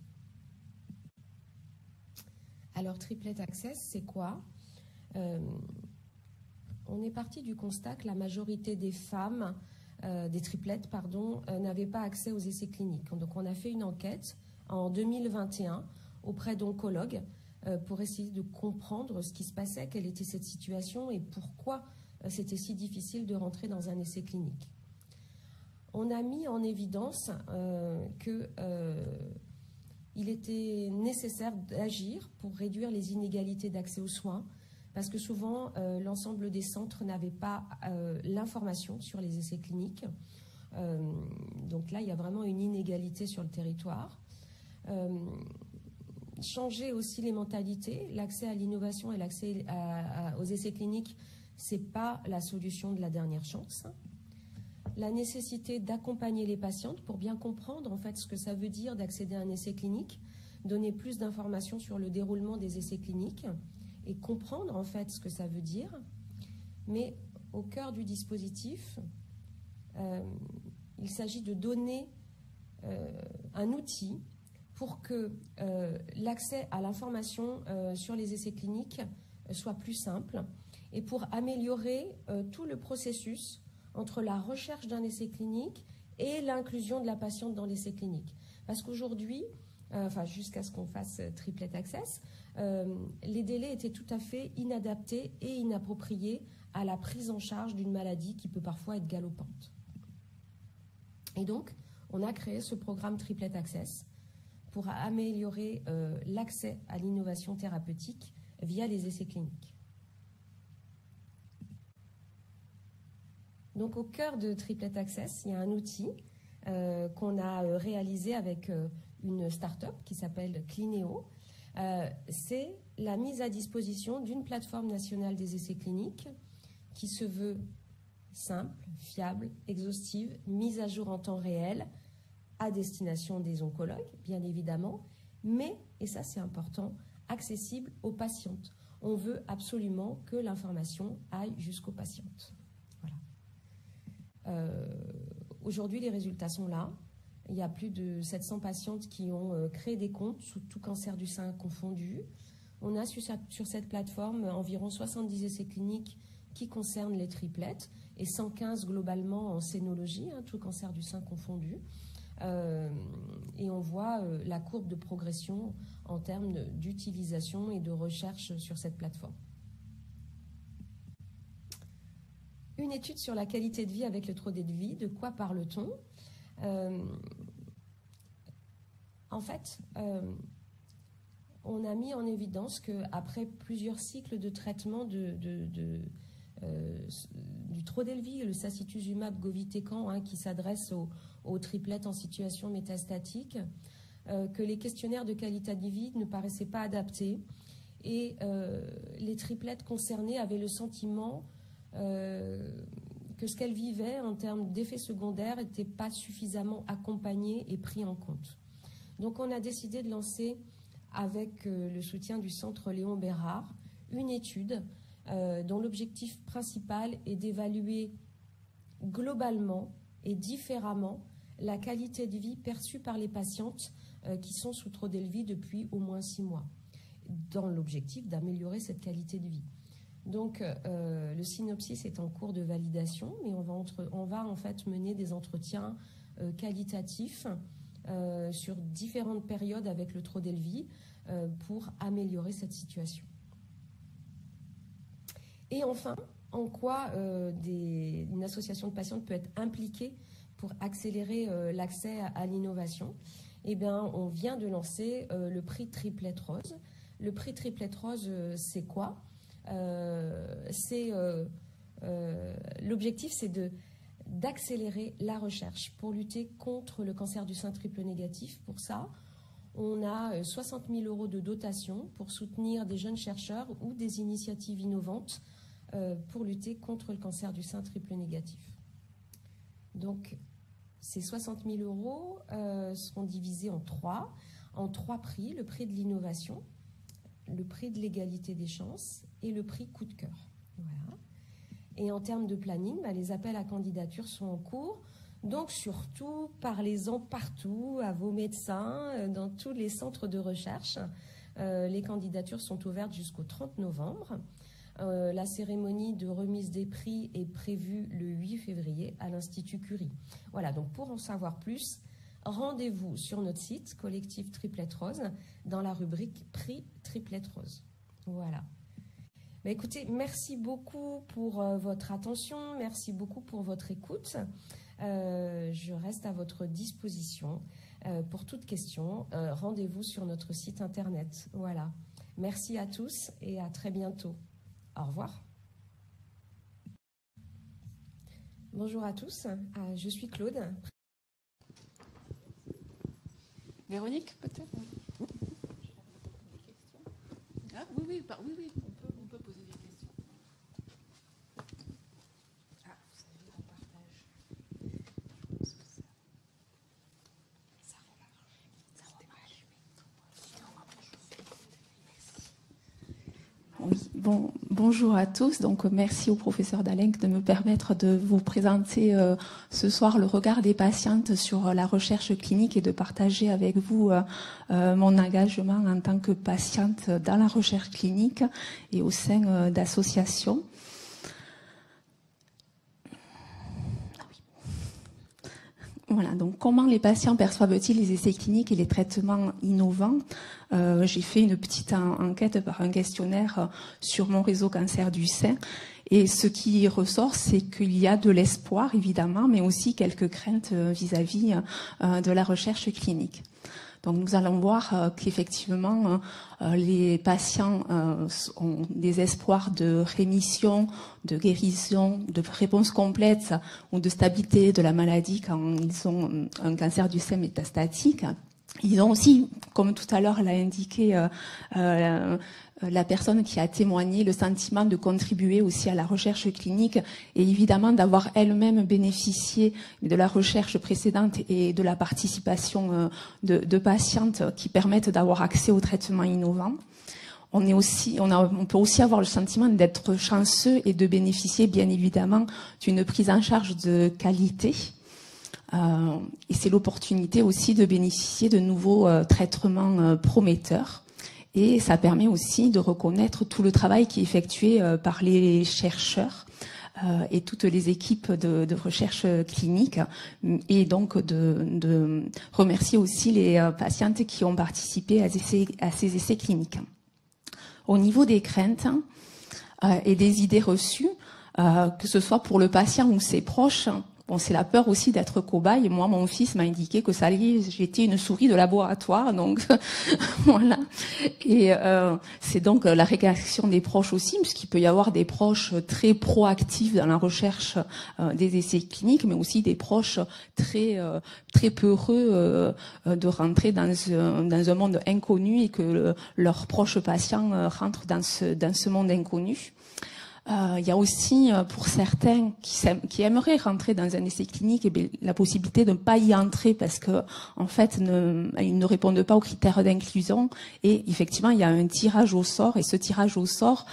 Alors, Triplet Access, c'est quoi? On est parti du constat que la majorité des femmes, des triplettes, pardon, n'avaient pas accès aux essais cliniques. Donc, on a fait une enquête en 2021 auprès d'oncologues pour essayer de comprendre ce qui se passait, quelle était cette situation et pourquoi c'était si difficile de rentrer dans un essai clinique. On a mis en évidence qu'il était nécessaire d'agir pour réduire les inégalités d'accès aux soins, parce que souvent, l'ensemble des centres n'avaient pas l'information sur les essais cliniques. Donc là, il y a vraiment une inégalité sur le territoire. Changer aussi les mentalités. L'accès à l'innovation et l'accès aux essais cliniques, ce n'est pas la solution de la dernière chance. la nécessité d'accompagner les patientes pour bien comprendre en fait ce que ça veut dire d'accéder à un essai clinique, donner plus d'informations sur le déroulement des essais cliniques et comprendre en fait ce que ça veut dire. Mais au cœur du dispositif, il s'agit de donner un outil pour que l'accès à l'information sur les essais cliniques soit plus simple et pour améliorer tout le processus entre la recherche d'un essai clinique et l'inclusion de la patiente dans l'essai clinique. Parce qu'aujourd'hui, jusqu'à ce qu'on fasse Triplet Access, les délais étaient tout à fait inadaptés et inappropriés à la prise en charge d'une maladie qui peut parfois être galopante. Et donc, on a créé ce programme Triplet Access pour améliorer l'accès à l'innovation thérapeutique via les essais cliniques. Donc, au cœur de Triplet Access, il y a un outil qu'on a réalisé avec une start-up qui s'appelle Clinéo. C'est la mise à disposition d'une plateforme nationale des essais cliniques qui se veut simple, fiable, exhaustive, mise à jour en temps réel, à destination des oncologues, bien évidemment, mais, et ça c'est important, accessible aux patientes. On veut absolument que l'information aille jusqu'aux patientes. Voilà. Aujourd'hui, les résultats sont là. Il y a plus de 700 patientes qui ont créé des comptes sous tout cancer du sein confondu. On a sur cette plateforme environ 70 essais cliniques qui concernent les triplettes et 115 globalement en scénologie, tout cancer du sein confondu. Et on voit la courbe de progression en termes d'utilisation et de recherche sur cette plateforme. Une étude sur la qualité de vie avec le Trodet de vie, de quoi parle-t-on? En fait, on a mis en évidence qu'après plusieurs cycles de traitement du Trodelvy, le sacituzumab govitecan, qui s'adresse aux triplettes en situation métastatique, que les questionnaires de qualité de vie ne paraissaient pas adaptés et les triplettes concernées avaient le sentiment que ce qu'elles vivaient en termes d'effets secondaires n'était pas suffisamment accompagné et pris en compte. Donc on a décidé de lancer, avec le soutien du Centre Léon Bérard, une étude dont l'objectif principal est d'évaluer globalement et différemment la qualité de vie perçue par les patientes qui sont sous Trodelvy depuis au moins 6 mois, dans l'objectif d'améliorer cette qualité de vie. Donc, le synopsis est en cours de validation, mais on va en fait mener des entretiens qualitatifs sur différentes périodes avec le Trodelvy pour améliorer cette situation. Et enfin, en quoi une association de patientes peut être impliquée pour accélérer l'accès à l'innovation? Eh bien, on vient de lancer le prix Triplet Rose. Le prix Triplet Rose, c'est quoi? L'objectif, c'est d'accélérer la recherche pour lutter contre le cancer du sein triple négatif. Pour ça, on a 60 000 € de dotation pour soutenir des jeunes chercheurs ou des initiatives innovantes pour lutter contre le cancer du sein triple négatif. Donc, ces 60 000 € seront divisés en trois prix: le prix de l'innovation, le prix de l'égalité des chances et le prix coup de cœur. Voilà. Et en termes de planning, les appels à candidature sont en cours. Donc surtout, parlez-en partout, à vos médecins, dans tous les centres de recherche. Les candidatures sont ouvertes jusqu'au 30 novembre. La cérémonie de remise des prix est prévue le 8 février à l'Institut Curie. Voilà, donc pour en savoir plus, rendez-vous sur notre site Collectif Triplet Rose dans la rubrique Prix Triplet Rose. Voilà. Écoutez, merci beaucoup pour votre attention, merci beaucoup pour votre écoute. Je reste à votre disposition pour toute question. Rendez-vous sur notre site internet. Voilà. Merci à tous et à très bientôt. Au revoir. Bonjour à tous, je suis Claude. Véronique, peut-être? Ah, oui, on peut poser des questions. Ah, vous savez, on partage. Bonjour à tous. Donc, merci au professeur Dalenc de me permettre de vous présenter ce soir le regard des patientes sur la recherche clinique et de partager avec vous mon engagement en tant que patiente dans la recherche clinique et au sein d'associations. Voilà, donc comment les patients perçoivent-ils les essais cliniques et les traitements innovants? J'ai fait une petite enquête par un questionnaire sur mon réseau cancer du sein. Et ce qui ressort, c'est qu'il y a de l'espoir, évidemment, mais aussi quelques craintes vis-à-vis de la recherche clinique. Donc nous allons voir qu'effectivement, les patients ont des espoirs de rémission, de guérison, de réponse complète ou de stabilité de la maladie quand ils ont un cancer du sein métastatique. Ils ont aussi, comme tout à l'heure l'a indiqué la personne qui a témoigné, le sentiment de contribuer aussi à la recherche clinique et évidemment d'avoir elle-même bénéficié de la recherche précédente et de la participation de patientes qui permettent d'avoir accès aux traitements innovants. On peut aussi avoir le sentiment d'être chanceux et de bénéficier bien évidemment d'une prise en charge de qualité. Et c'est l'opportunité aussi de bénéficier de nouveaux traitements prometteurs. Et ça permet aussi de reconnaître tout le travail qui est effectué par les chercheurs et toutes les équipes de recherche clinique. Et donc de remercier aussi les patientes qui ont participé à ces essais cliniques. Au niveau des craintes et des idées reçues, que ce soit pour le patient ou ses proches, bon, c'est la peur aussi d'être cobaye. Moi, mon fils m'a indiqué que j'étais une souris de laboratoire, donc voilà. Et c'est donc la réaction des proches aussi, puisqu'il peut y avoir des proches très proactifs dans la recherche des essais cliniques, mais aussi des proches très peureux de rentrer dans un monde inconnu et que leurs proches patients rentrent dans ce monde inconnu. Il y a aussi, pour certains qui aimeraient rentrer dans un essai clinique, la possibilité de ne pas y entrer parce que, en fait, ils ne répondent pas aux critères d'inclusion. Et effectivement, il y a un tirage au sort. Et ce tirage au sort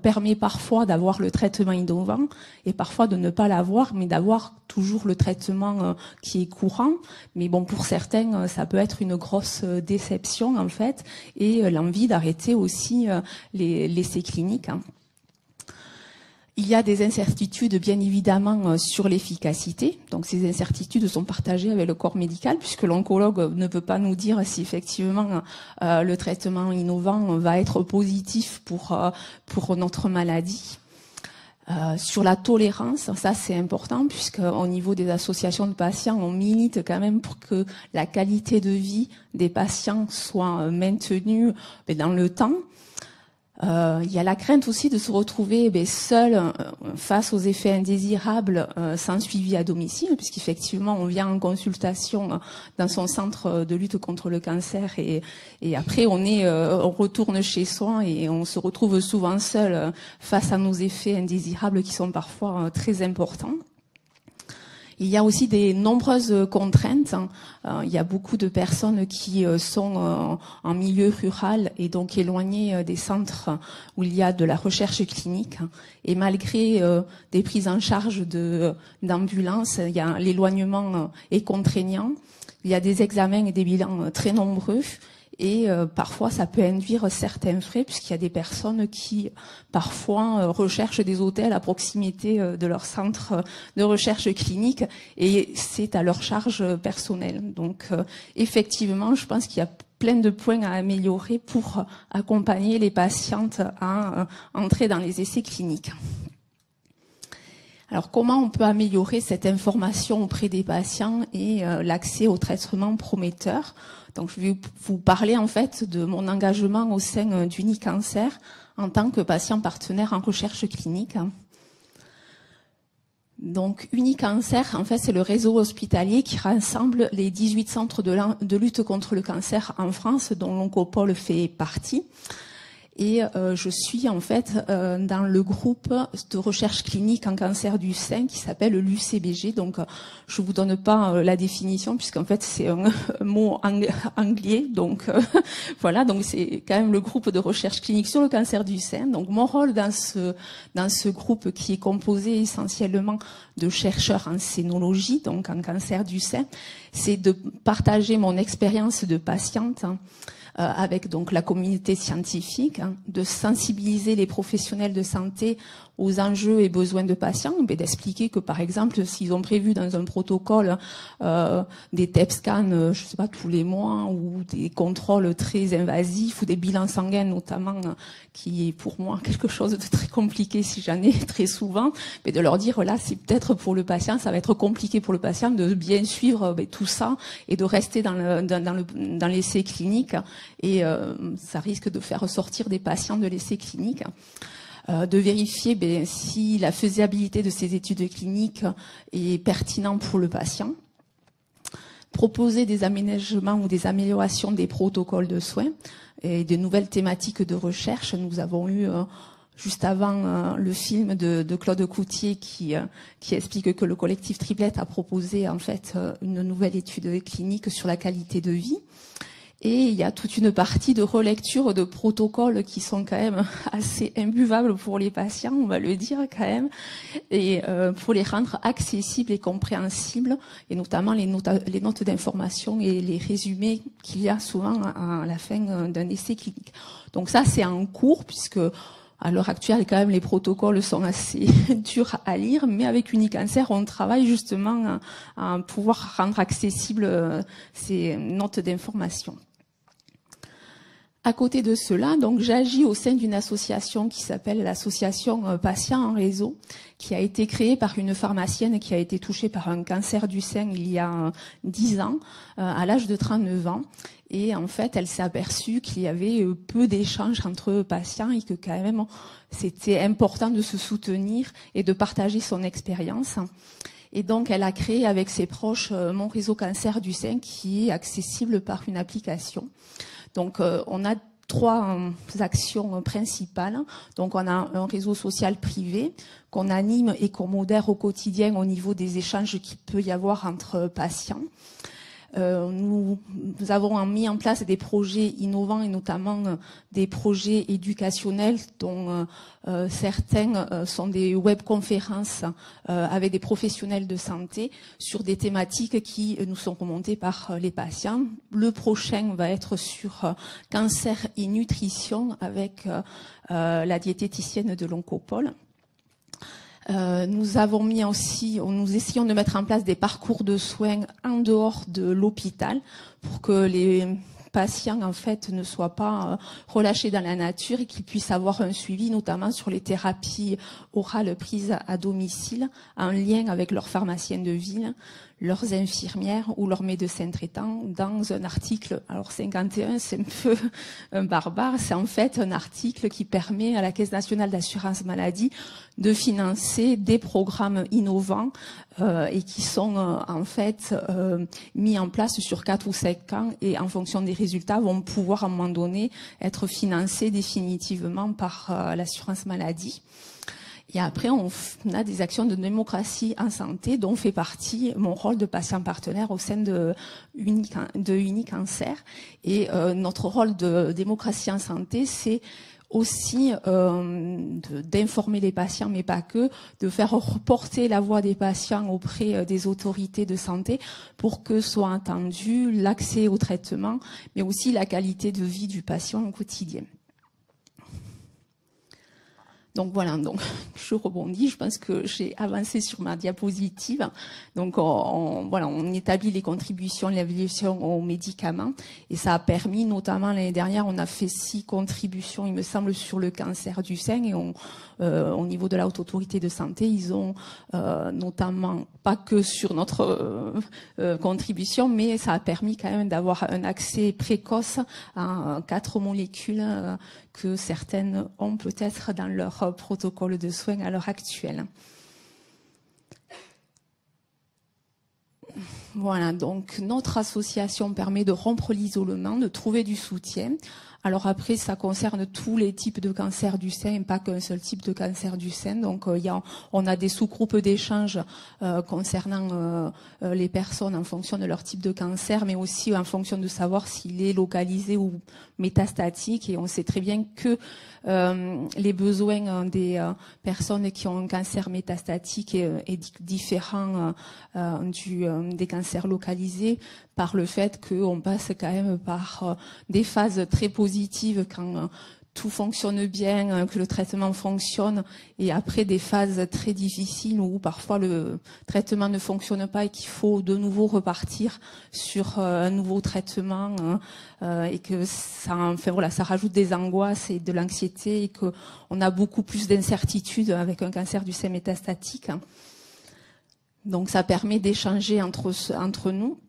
permet parfois d'avoir le traitement innovant et parfois de ne pas l'avoir, mais d'avoir toujours le traitement qui est courant. Mais bon, pour certains, ça peut être une grosse déception, en fait, et l'envie d'arrêter aussi l'essai clinique. Il y a des incertitudes, bien évidemment, sur l'efficacité. Donc, ces incertitudes sont partagées avec le corps médical, puisque l'oncologue ne peut pas nous dire si effectivement le traitement innovant va être positif pour notre maladie. Sur la tolérance, ça c'est important, puisque au niveau des associations de patients, on milite quand même pour que la qualité de vie des patients soit maintenue dans le temps. Il y a la crainte aussi de se retrouver seul face aux effets indésirables sans suivi à domicile, puisqu'effectivement on vient en consultation dans son centre de lutte contre le cancer et après on retourne chez soi et on se retrouve souvent seul face à nos effets indésirables qui sont parfois très importants. Il y a aussi des nombreuses contraintes. Il y a beaucoup de personnes qui sont en milieu rural et donc éloignées des centres où il y a de la recherche clinique. Et malgré des prises en charge d'ambulances, l'éloignement est contraignant. Il y a des examens et des bilans très nombreux. Et parfois, ça peut induire certains frais, puisqu'il y a des personnes qui, parfois, recherchent des hôtels à proximité de leur centre de recherche clinique, et c'est à leur charge personnelle. Donc, effectivement, je pense qu'il y a plein de points à améliorer pour accompagner les patientes à entrer dans les essais cliniques. Alors, comment on peut améliorer cette information auprès des patients et l'accès aux traitements prometteurs? Donc, je vais vous parler en fait de mon engagement au sein d'Unicancer en tant que patient partenaire en recherche clinique. Donc, Unicancer, en fait, c'est le réseau hospitalier qui rassemble les 18 centres de lutte contre le cancer en France, dont l'Oncopole fait partie. Et je suis en fait dans le groupe de recherche clinique en cancer du sein qui s'appelle l'UCBG. Donc je vous donne pas la définition puisqu'en fait c'est un mot anglais. Donc voilà, donc c'est quand même le groupe de recherche clinique sur le cancer du sein. Donc mon rôle dans ce groupe qui est composé essentiellement de chercheurs en sénologie, donc en cancer du sein, c'est de partager mon expérience de patiente avec donc la communauté scientifique, de sensibiliser les professionnels de santé aux enjeux et besoins de patients, mais d'expliquer que par exemple s'ils ont prévu dans un protocole des TEP scans, je sais pas, tous les mois, ou des contrôles très invasifs ou des bilans sanguins notamment, qui est pour moi quelque chose de très compliqué si j'en ai très souvent, mais de leur dire là c'est peut-être pour le patient, ça va être compliqué pour le patient de bien suivre tout ça et de rester dans l'essai clinique, et ça risque de faire sortir des patients de l'essai clinique. De vérifier si la faisabilité de ces études cliniques est pertinente pour le patient, proposer des aménagements ou des améliorations des protocoles de soins et de nouvelles thématiques de recherche. Nous avons eu juste avant le film de Claude Coutier qui explique que le collectif Triplette a proposé en fait une nouvelle étude clinique sur la qualité de vie. Et il y a toute une partie de relecture de protocoles qui sont quand même assez imbuvables pour les patients, on va le dire quand même, et pour les rendre accessibles et compréhensibles, et notamment les notes d'information et les résumés qu'il y a souvent à la fin d'un essai clinique. Donc ça, c'est en cours, puisque à l'heure actuelle, quand même, les protocoles sont assez durs à lire, mais avec Unicancer, on travaille justement à pouvoir rendre accessibles ces notes d'information. À côté de cela, donc j'agis au sein d'une association qui s'appelle l'association Patients en réseau, qui a été créée par une pharmacienne qui a été touchée par un cancer du sein il y a 10 ans, à l'âge de 39 ans. Et en fait, elle s'est aperçue qu'il y avait peu d'échanges entre patients et que quand même, c'était important de se soutenir et de partager son expérience. Et donc, elle a créé avec ses proches Mon réseau cancer du sein, qui est accessible par une application. Donc, on a 3 actions principales. Donc, on a un réseau social privé qu'on anime et qu'on modère au quotidien au niveau des échanges qu'il peut y avoir entre patients. Nous avons mis en place des projets innovants et notamment des projets éducationnels dont certains sont des webconférences avec des professionnels de santé sur des thématiques qui nous sont remontées par les patients. Le prochain va être sur cancer et nutrition avec la diététicienne de l'Oncopole. Nous avons mis aussi, nous essayons de mettre en place des parcours de soins en dehors de l'hôpital pour que les patients en fait ne soient pas relâchés dans la nature et qu'ils puissent avoir un suivi, notamment sur les thérapies orales prises à domicile, en lien avec leur pharmacien de ville, leurs infirmières ou leurs médecins traitants, dans un article, alors 51, c'est un peu barbare, c'est en fait un article qui permet à la Caisse nationale d'assurance maladie de financer des programmes innovants et qui sont en fait mis en place sur 4 ou 5 ans et en fonction des résultats vont pouvoir à un moment donné être financés définitivement par l'assurance maladie. Et après, on a des actions de démocratie en santé dont fait partie mon rôle de patient partenaire au sein de Unicancer. Et notre rôle de démocratie en santé, c'est aussi d'informer les patients, mais pas que, de faire reporter la voix des patients auprès des autorités de santé pour que soit entendu l'accès au traitement, mais aussi la qualité de vie du patient au quotidien. Donc voilà, donc je rebondis, je pense que j'ai avancé sur ma diapositive. Donc on établit les contributions, l'évaluation aux médicaments et ça a permis, notamment l'année dernière, on a fait 6 contributions, il me semble, sur le cancer du sein et au niveau de la Haute Autorité de Santé, ils ont notamment, pas que sur notre contribution, mais ça a permis quand même d'avoir un accès précoce à 4 molécules que certaines ont peut-être dans leur protocole de soins à l'heure actuelle. Voilà, donc notre association permet de rompre l'isolement, de trouver du soutien. Alors après, ça concerne tous les types de cancers du sein, pas qu'un seul type de cancer du sein. Donc on a des sous-groupes d'échange concernant les personnes en fonction de leur type de cancer, mais aussi en fonction de savoir s'il est localisé ou métastatique. Et on sait très bien que les besoins des personnes qui ont un cancer métastatique est différent des cancers localisés, par le fait qu'on passe quand même par des phases très positives quand tout fonctionne bien, que le traitement fonctionne, et après des phases très difficiles où parfois le traitement ne fonctionne pas et qu'il faut de nouveau repartir sur un nouveau traitement, et que ça, enfin voilà, ça rajoute des angoisses et de l'anxiété, et que on a beaucoup plus d'incertitudes avec un cancer du sein métastatique. Donc ça permet d'échanger entre nous.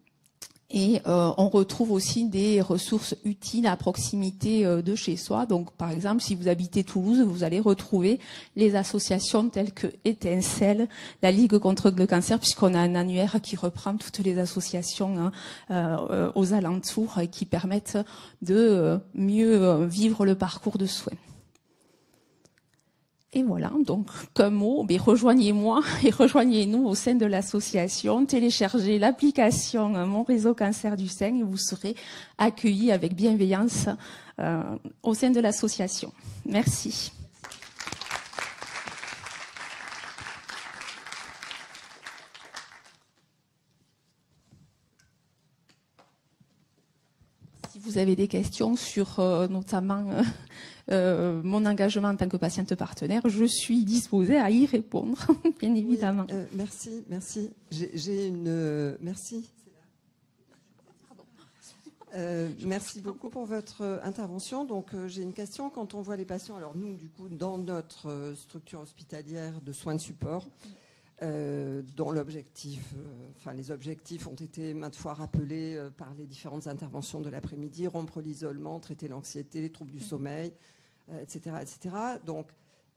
Et on retrouve aussi des ressources utiles à proximité de chez soi. Donc, par exemple, si vous habitez Toulouse, vous allez retrouver les associations telles que Étincelle, la Ligue contre le cancer, puisqu'on a un annuaire qui reprend toutes les associations aux alentours et qui permettent de mieux vivre le parcours de soins. Et voilà, donc qu'un mot, mais rejoignez-moi et rejoignez-nous au sein de l'association, téléchargez l'application Mon Réseau Cancer du Sein et vous serez accueillis avec bienveillance au sein de l'association. Merci. Si vous avez des questions sur notamment mon engagement en tant que patiente partenaire, je suis disposée à y répondre, bien évidemment. Oui, merci. Merci. Merci beaucoup pour votre intervention. Donc, j'ai une question. Quand on voit les patients, alors nous, du coup, dans notre structure hospitalière de soins de support, dont l'objectif, les objectifs ont été maintes fois rappelés par les différentes interventions de l'après-midi, rompre l'isolement, traiter l'anxiété, les troubles du sommeil, etc., etc. Donc,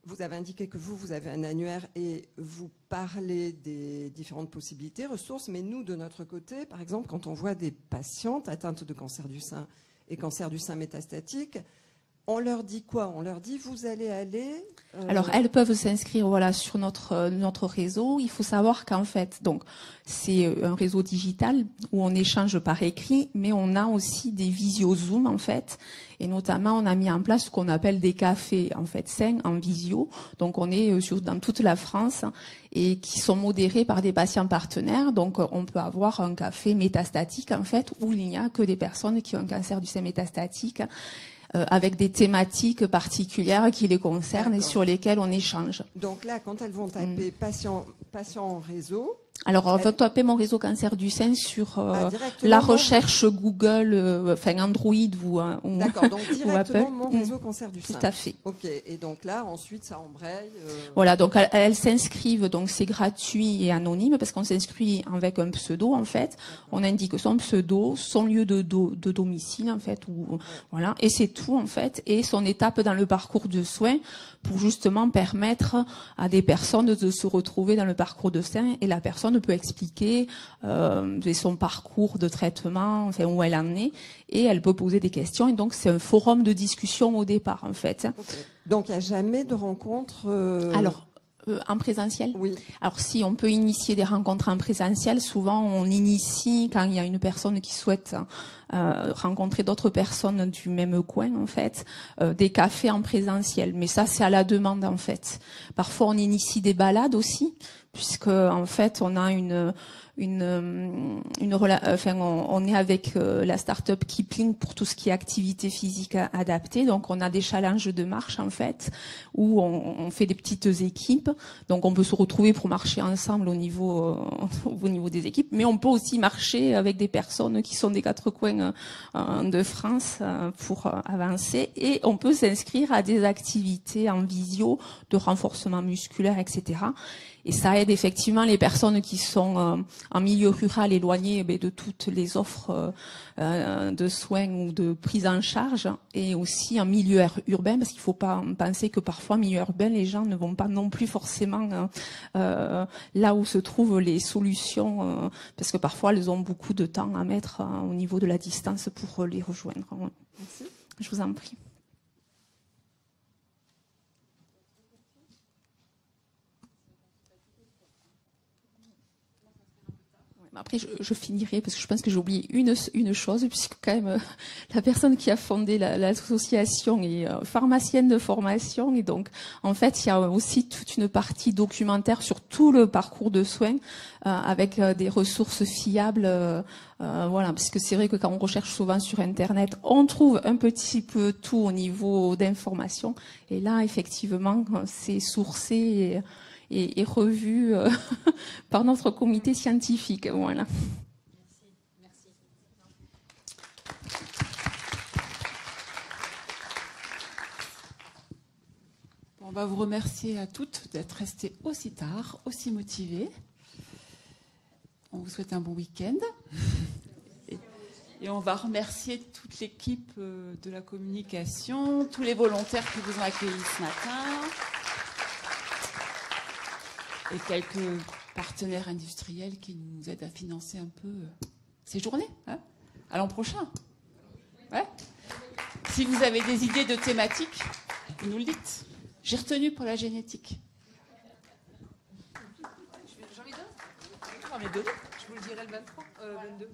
vous avez indiqué que vous avez un annuaire et vous parlez des différentes possibilités, ressources, mais nous, de notre côté, par exemple, quand on voit des patientes atteintes de cancer du sein et cancer du sein métastatique, on leur dit quoi? On leur dit, vous allez aller... Alors, elles peuvent s'inscrire sur notre réseau. Il faut savoir qu'en fait, donc, c'est un réseau digital où on échange par écrit, mais on a aussi des visio Zoom, en fait. Et notamment, on a mis en place ce qu'on appelle des cafés, en fait, sains en visio. Donc, on est dans toute la France et qui sont modérés par des patients partenaires. Donc, on peut avoir un café métastatique, en fait, où il n'y a que des personnes qui ont un cancer du sein métastatique, avec des thématiques particulières qui les concernent et sur lesquelles on échange. Donc là, quand elles vont taper patient en réseau... Alors, on va taper Mon Réseau Cancer du Sein sur la recherche Google, Android ou D'accord, donc ou Apple. directement Mon Réseau Cancer du Sein. Tout à fait. Ok, et donc là, ensuite, ça embraye... Voilà, donc elles s'inscrivent, donc c'est gratuit et anonyme parce qu'on s'inscrit avec un pseudo, en fait. On indique son pseudo, son lieu de domicile, en fait, voilà, et c'est tout, en fait, et son étape dans le parcours de soins pour justement permettre à des personnes de se retrouver dans le parcours de soins, et la personne peut expliquer son parcours de traitement, où elle en est, et elle peut poser des questions. Et donc, c'est un forum de discussion au départ, en fait. Okay. Donc, il n'y a jamais de rencontre... Alors, en présentiel? Oui. Alors, si on peut initier des rencontres en présentiel, souvent on initie quand il y a une personne qui souhaite rencontrer d'autres personnes du même coin, en fait, des cafés en présentiel. Mais ça, c'est à la demande, en fait. Parfois, on initie des balades aussi, puisque en fait, on a on est avec la start-up Kipling pour tout ce qui est activité physique adaptée. Donc, on a des challenges de marche, en fait, où on fait des petites équipes. Donc, on peut se retrouver pour marcher ensemble au niveau des équipes. Mais on peut aussi marcher avec des personnes qui sont des quatre coins de France pour avancer. Et on peut s'inscrire à des activités en visio de renforcement musculaire, etc. Et ça aide effectivement les personnes qui sont en milieu rural éloigné de toutes les offres de soins ou de prise en charge, et aussi en milieu urbain, parce qu'il ne faut pas penser que parfois en milieu urbain, les gens ne vont pas non plus forcément là où se trouvent les solutions, parce que parfois elles ont beaucoup de temps à mettre au niveau de la distance pour les rejoindre. Merci. Je vous en prie. Après, je finirai parce que je pense que j'ai oublié une chose, puisque quand même la personne qui a fondé l'association est pharmacienne de formation, et donc en fait il y a aussi toute une partie documentaire sur tout le parcours de soins avec des ressources fiables, voilà, parce que c'est vrai que quand on recherche souvent sur Internet, on trouve un petit peu tout au niveau d'information, et là effectivement c'est sourcé et revu par notre comité scientifique. Voilà. Merci. On va vous remercier à toutes d'être restées aussi tard, aussi motivées. On vous souhaite un bon week-end. Et on va remercier toute l'équipe de la communication, tous les volontaires qui vous ont accueillis ce matin, et quelques partenaires industriels qui nous aident à financer un peu ces journées. Hein, à l'an prochain. Ouais. Si vous avez des idées de thématiques, vous nous le dites. J'ai retenu pour la génétique. J'en ai deux. Je vous le dirai le 23, 22.